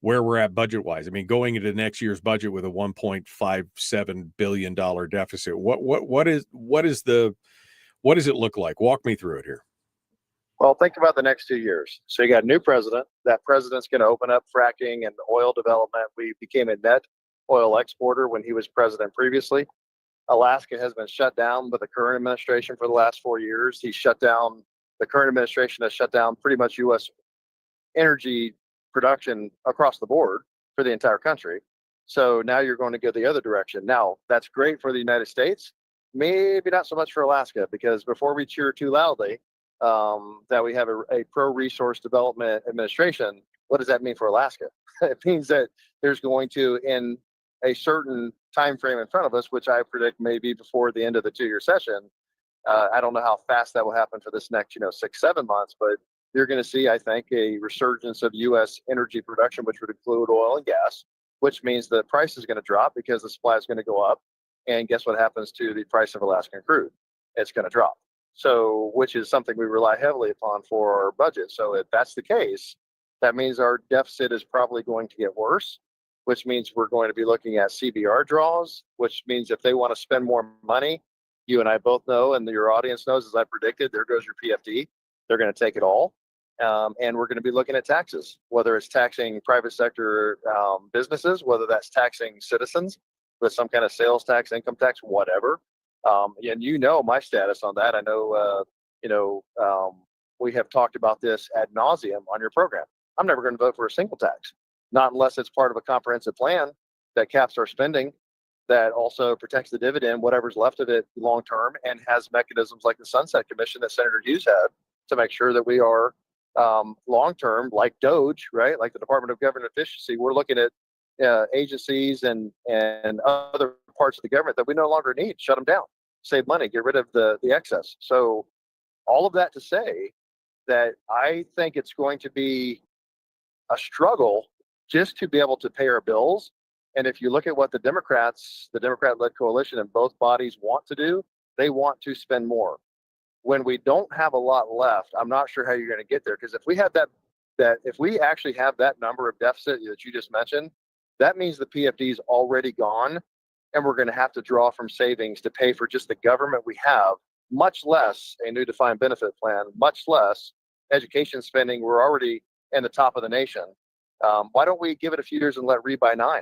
where we're at budget-wise? I mean, going into next year's budget with a $1.57 billion deficit, what does it look like? Walk me through it here. Well, think about the next 2 years. So you got a new president. That president's going to open up fracking and oil development. We became a net oil exporter when he was president previously. Alaska has been shut down by the current administration for the last 4 years. The current administration has shut down pretty much U.S. energy production across the board for the entire country. So now you're going to go the other direction. Now, that's great for the United States, maybe not so much for Alaska, because before we cheer too loudly that we have a pro-resource development administration, what does that mean for Alaska? It means that there's going to, in a certain time frame in front of us, which I predict may be before the end of the 2-year session. I don't know how fast that will happen for this next, 6-7 months, but you're going to see, I think, a resurgence of U.S. energy production, which would include oil and gas, which means the price is going to drop because the supply is going to go up. And guess what happens to the price of Alaskan crude? It's going to drop. So, which is something we rely heavily upon for our budget. So if that's the case, that means our deficit is probably going to get worse, which means we're going to be looking at CBR draws, which means if they want to spend more money, you and I both know, and your audience knows, as I predicted, there goes your PFD. They're going to take it all. And we're going to be looking at taxes, whether it's taxing private sector businesses, whether that's taxing citizens with some kind of sales tax, income tax, whatever. And my status on that. I know, we have talked about this ad nauseum on your program. I'm never going to vote for a single tax, not unless it's part of a comprehensive plan that caps our spending, that also protects the dividend, whatever's left of it long term, and has mechanisms like the Sunset Commission that Senator Hughes had to make sure that we are long term, like DOGE, right? Like the Department of Government Efficiency. We're looking at agencies and other parts of the government that we no longer need, shut them down, save money, get rid of the excess. So all of that to say that I think it's going to be a struggle just to be able to pay our bills. And if you look at what the Democrat-led coalition in both bodies want to do, they want to spend more. When we don't have a lot left, I'm not sure how you're going to get there. Because if we have if we actually have that number of deficit that you just mentioned, that means the PFD is already gone, and we're going to have to draw from savings to pay for just the government we have, much less a new defined benefit plan, much less education spending. We're already in the top of the nation. Why don't we give it a few years and let Read by 9,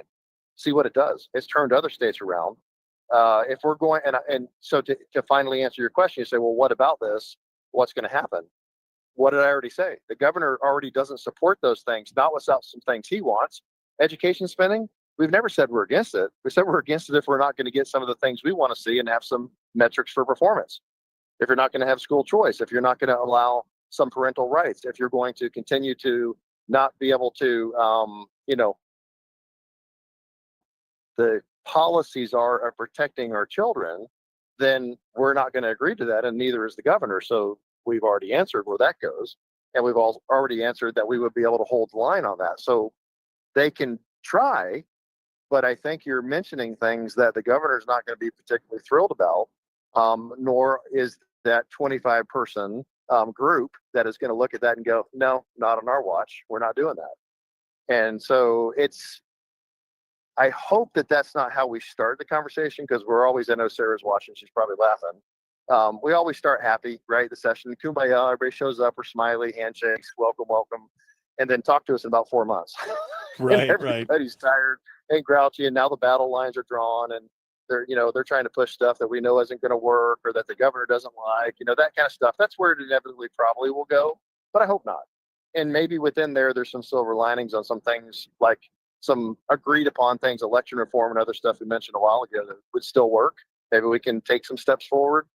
see what it does? It's turned other states around. If we're going, and so to finally answer your question, you say, well, what about this? What's going to happen? What did I already say? The governor already doesn't support those things, not without some things he wants. Education spending, we've never said we're against it. We said we're against it if we're not going to get some of the things we want to see and have some metrics for performance. If you're not going to have school choice, if you're not going to allow some parental rights, if you're going to continue to not be able to, the policies are protecting our children, then we're not going to agree to that, and neither is the governor. So we've already answered where that goes, and we've already answered that we would be able to hold the line on that. So they can try, but I think you're mentioning things that the governor's not going to be particularly thrilled about, nor is that 25-person group that is going to look at that and go, no, not on our watch. We're not doing that. And so I hope that that's not how we start the conversation, because we're always, I know Sarah's watching, she's probably laughing. We always start happy, right? The session, kumbaya, everybody shows up, we're smiley, handshakes, welcome, and then talk to us in about 4 months. Right, everybody's tired and grouchy, and now the battle lines are drawn, and they're trying to push stuff that we know isn't going to work, or that the governor doesn't like, that kind of stuff. That's where it inevitably probably will go, but I hope not. And maybe within there's some silver linings on some things, like some agreed upon things, election reform and other stuff we mentioned a while ago, that would still work. Maybe we can take some steps forward.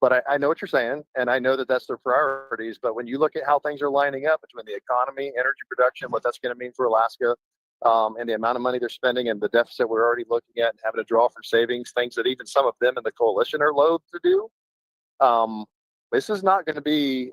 But I know what you're saying, and I know that that's their priorities. But when you look at how things are lining up between the economy, energy production, what that's going to mean for Alaska, and the amount of money they're spending, and the deficit we're already looking at, and having to draw from savings, things that even some of them in the coalition are loath to do, this is not going to be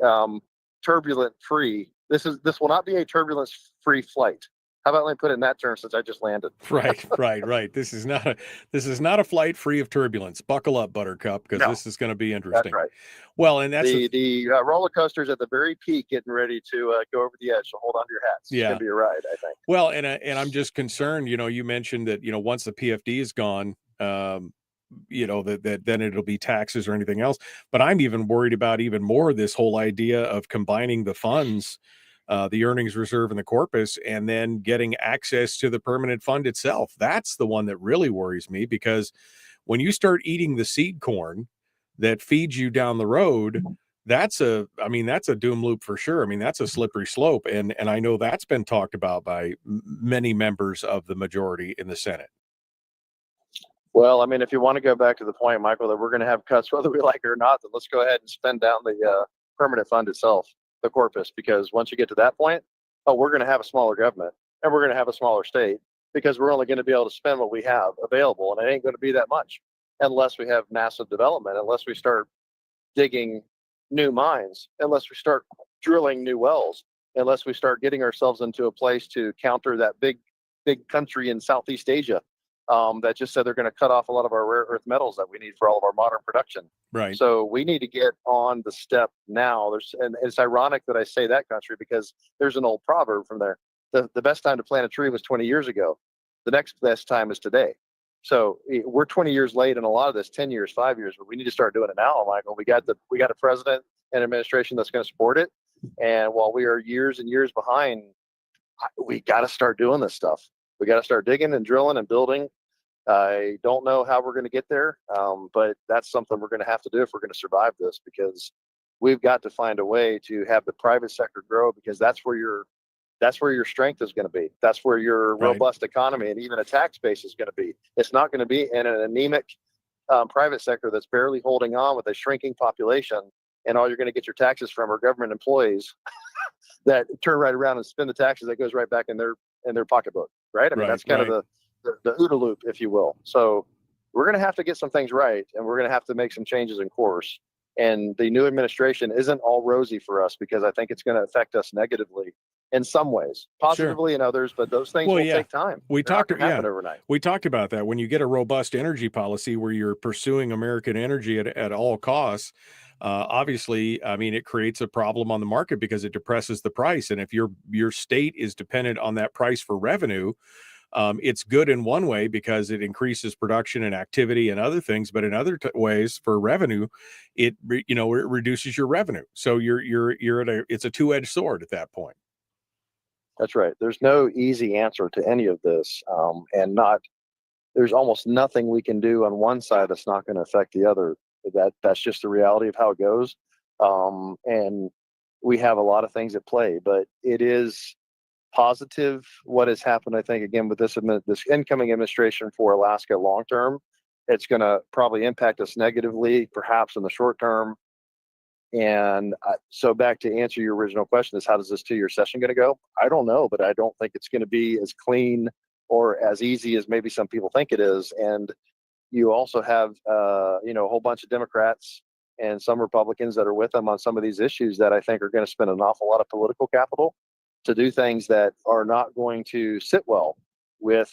turbulent free. This will not be a turbulence free flight. How about let me put it in that term, since I just landed? Right. This is not a flight free of turbulence. Buckle up, Buttercup, because this is going to be interesting. That's right. Well, and that's the roller coaster's at the very peak, getting ready to go over the edge. So hold on to your hats. It's going to be a ride, I think. Well, and I'm just concerned. You mentioned that once the PFD is gone, that then it'll be taxes or anything else. But I'm even worried about even more this whole idea of combining the funds, the earnings reserve and the corpus, and then getting access to the permanent fund itself. That's the one that really worries me, because when you start eating the seed corn that feeds you down the road, that's a doom loop for sure. I mean, that's a slippery slope. And I know that's been talked about by many members of the majority in the Senate. Well, I mean, if you want to go back to the point, Michael, that we're going to have cuts whether we like it or not, then let's go ahead and spend down the permanent fund itself, the corpus, because once you get to that point, we're going to have a smaller government, and we're going to have a smaller state, because we're only going to be able to spend what we have available, and it ain't going to be that much unless we have massive development, unless we start digging new mines, unless we start drilling new wells, unless we start getting ourselves into a place to counter that big country in Southeast Asia that just said they're going to cut off a lot of our rare earth metals that we need for all of our modern production. Right. So we need to get on the step now. And it's ironic that I say that country because there's an old proverb from there. The best time to plant a tree was 20 years ago. The next best time is today. So we're 20 years late in a lot of this, 10 years, 5 years, but we need to start doing it now, Michael. We got a president and administration that's going to support it. And while we are years and years behind, we got to start doing this stuff. We got to start digging and drilling and building. I don't know how we're going to get there, but that's something we're going to have to do if we're going to survive this, because we've got to find a way to have the private sector grow, because that's where your strength is going to be. That's where your robust economy and even a tax base is going to be. It's not going to be in an anemic private sector that's barely holding on with a shrinking population, and all you're going to get your taxes from are government employees that turn right around and spend the taxes that goes right back in their pocketbook, right? I mean, that's kind of the OODA loop, if you will. So we're going to have to get some things right, and we're going to have to make some changes in course. And the new administration isn't all rosy for us, because I think it's going to affect us negatively in some ways, positively in others, but those things will take time. We talked overnight. We talked about that. When you get a robust energy policy where you're pursuing American energy at all costs, obviously, I mean, it creates a problem on the market because it depresses the price. And if your state is dependent on that price for revenue, it's good in one way because it increases production and activity and other things, but in other ways for revenue, it reduces your revenue. So it's a two-edged sword at that point. That's right. There's no easy answer to any of this, there's almost nothing we can do on one side that's not going to affect the other. That's just the reality of how it goes. And we have a lot of things at play, but it is positive what has happened. I think, again, with this incoming administration for Alaska long term, it's going to probably impact us negatively, perhaps in the short term. And so back to answer your original question is, how does this 2-year session going to go? I don't know, but I don't think it's going to be as clean or as easy as maybe some people think it is. And you also have, a whole bunch of Democrats and some Republicans that are with them on some of these issues that I think are going to spend an awful lot of political capital to do things that are not going to sit well with,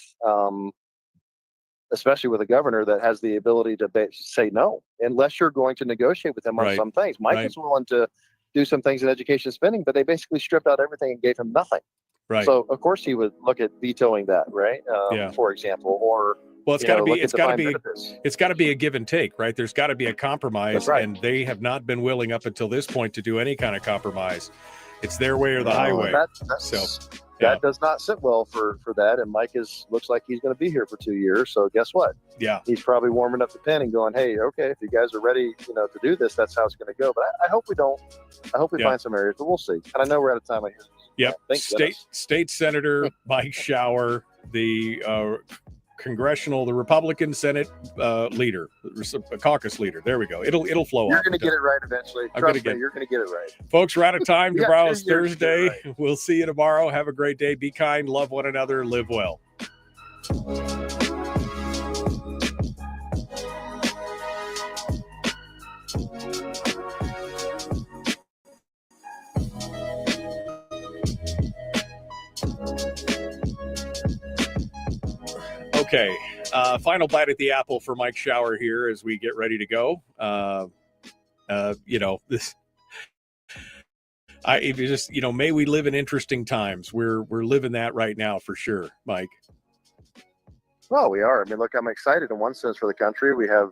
especially with a governor that has the ability to say no, unless you're going to negotiate with him on some things. Mike is willing to do some things in education spending, but they basically stripped out everything and gave him nothing. Right. So of course he would look at vetoing that, right? For example, or it's got to be a give and take, right? There's got to be a compromise, and they have not been willing up until this point to do any kind of compromise. It's their way or the highway. That does not sit well for that. And Mike looks like he's going to be here for 2 years. So guess what? Yeah, he's probably warming up the pen and going, "Hey, okay, if you guys are ready, to do this, that's how it's going to go." But I hope we don't. I hope we find some areas, but we'll see. And I know we're out of time. I hear. Yep. State Senator Mike Shower, the the Republican Senate leader, caucus leader. There we go. It'll flow. You're going to get it right eventually. Trust me, you're going to get it right. Folks, we're out of time. Tomorrow's Thursday. Right. We'll see you tomorrow. Have a great day. Be kind. Love one another. Live well. Okay, final bite at the apple for Mike Shower here as we get ready to go. May we live in interesting times. We're living that right now for sure, Mike. Well, we are. I mean, look, I'm excited in one sense for the country. We have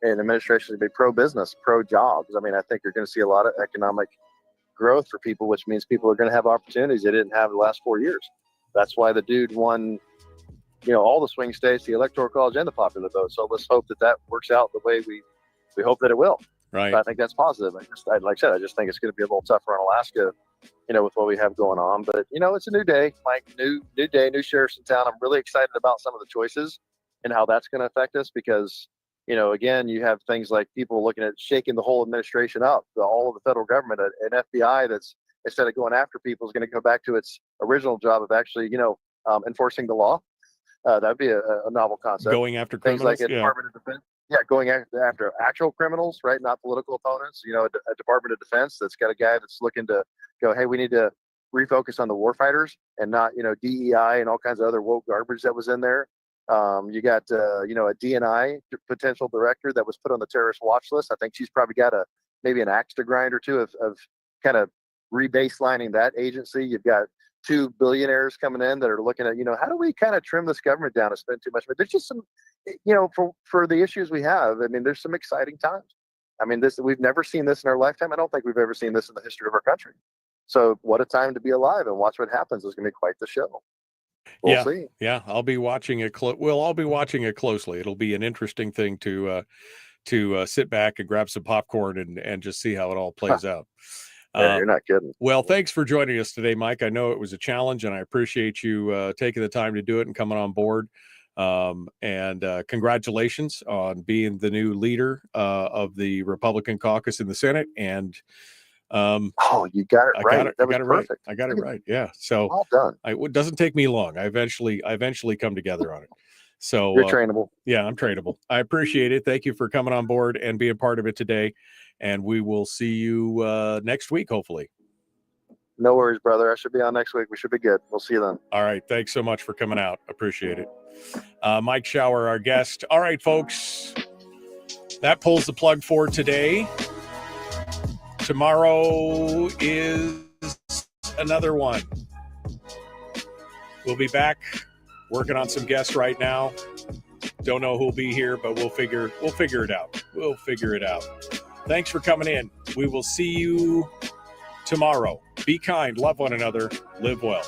an administration to be pro-business, pro-jobs. I mean, I think you're going to see a lot of economic growth for people, which means people are going to have opportunities they didn't have the last 4 years. That's why the dude won all the swing states, the electoral college, and the popular vote. So let's hope that works out the way we hope that it will. Right. But I think that's positive. Like I said, I just think it's going to be a little tougher on Alaska, with what we have going on. But, it's a new day, Mike, new day, new sheriffs in town. I'm really excited about some of the choices and how that's going to affect us because, again, you have things like people looking at shaking the whole administration up, all of the federal government, an FBI that's, instead of going after people, is going to go back to its original job of actually, enforcing the law. That'd be a novel concept. Going after Things criminals. like a Department of Defense. Yeah, going after actual criminals, right? Not political opponents. You know, a Department of Defense that's got a guy that's looking to go, hey, we need to refocus on the warfighters and not, DEI and all kinds of other woke garbage that was in there. You got, a DNI potential director that was put on the terrorist watch list. I think she's probably got maybe an axe to grind or two of kind of rebaselining that agency. You've got 2 billionaires coming in that are looking at, how do we kind of trim this government down and spend too much? But there's just some, for the issues we have, I mean, there's some exciting times. I mean, we've never seen this in our lifetime. I don't think we've ever seen this in the history of our country. So what a time to be alive and watch what happens. It's going to be quite the show. We'll see. Yeah. I'll be watching it. I'll be watching it closely. It'll be an interesting thing to sit back and grab some popcorn and just see how it all plays out. Yeah, you're not kidding. Well, thanks for joining us today, Mike. I know it was a challenge, and I appreciate you taking the time to do it and coming on board. And congratulations on being the new leader of the Republican caucus in the Senate. And you got it right. That was perfect. I got it right. Yeah. So well done. It doesn't take me long. I eventually come together on it. So you're trainable. Yeah, I'm trainable. I appreciate it. Thank you for coming on board and being part of it today. And we will see you next week, hopefully. No worries, brother. I should be on next week. We should be good. We'll see you then. All right. Thanks so much for coming out. Appreciate it. Mike Shower, our guest. All right, folks. That pulls the plug for today. Tomorrow is another one. We'll be back working on some guests right now. Don't know who'll be here, but we'll figure it out. We'll figure it out. Thanks for coming in. We will see you tomorrow. Be kind, love one another, live well.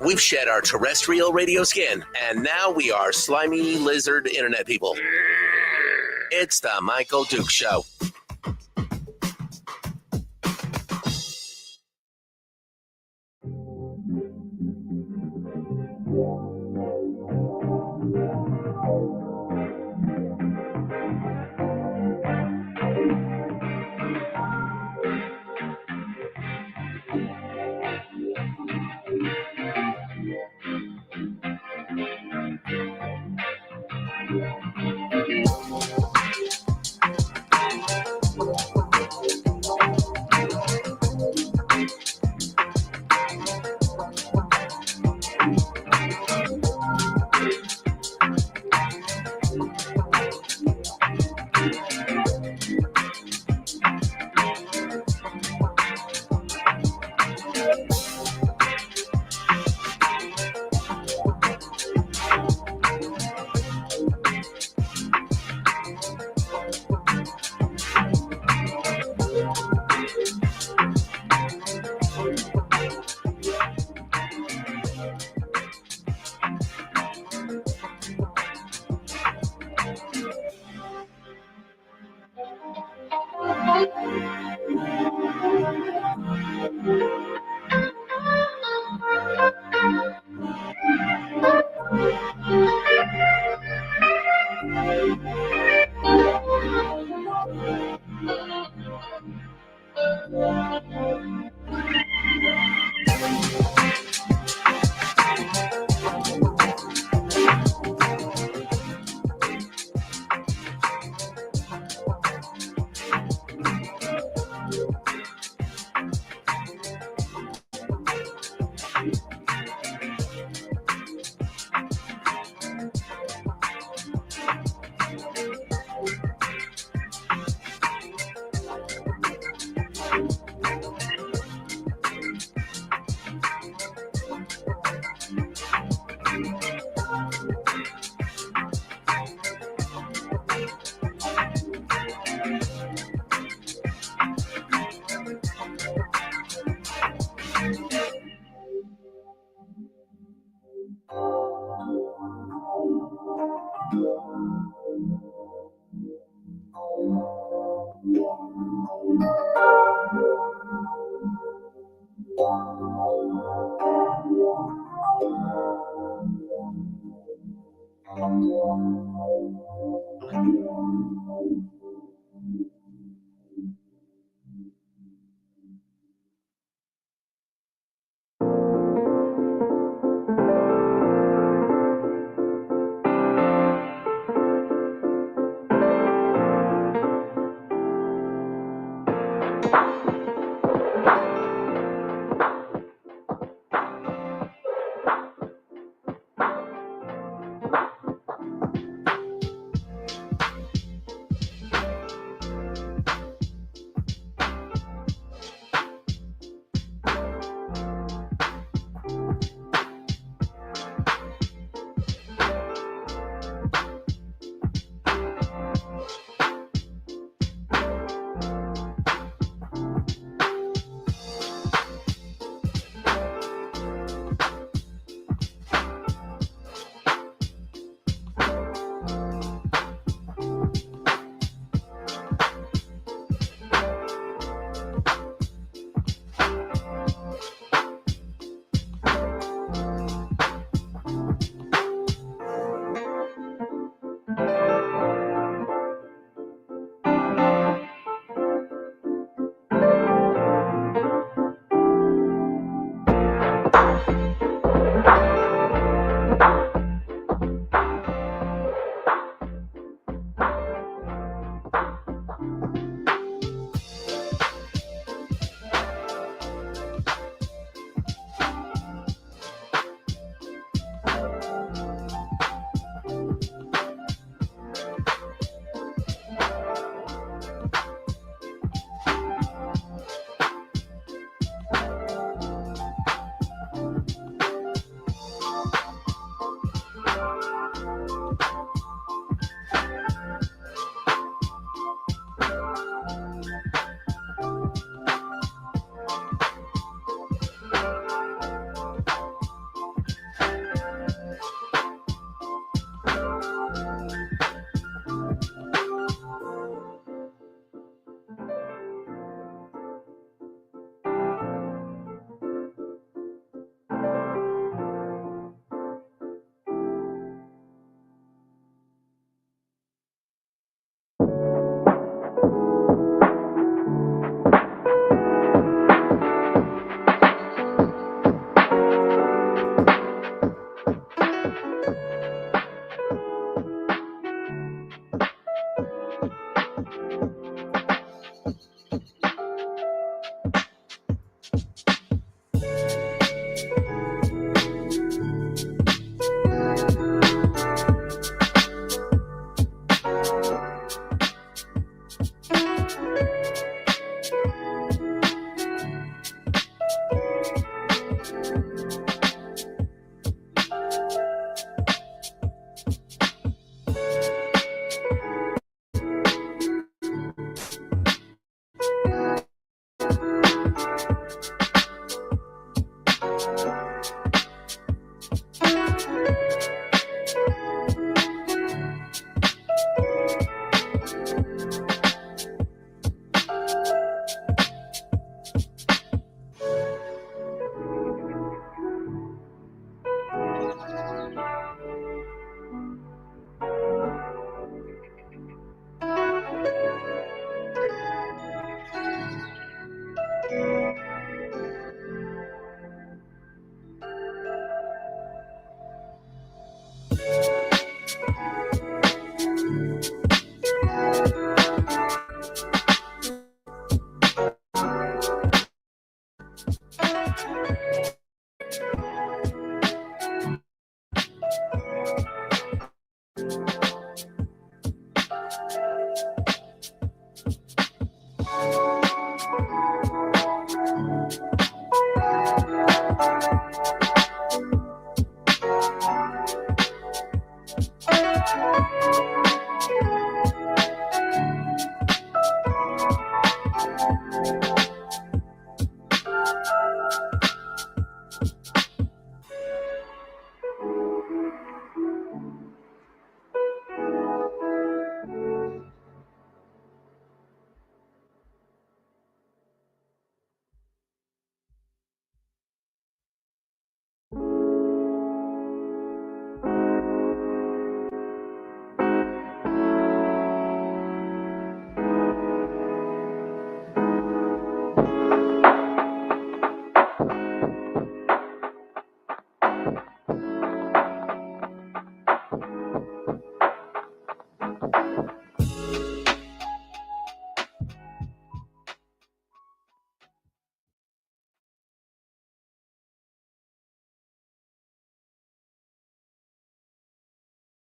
We've shed our terrestrial radio skin, and now we are slimy lizard internet people. It's the Michael Duke Show.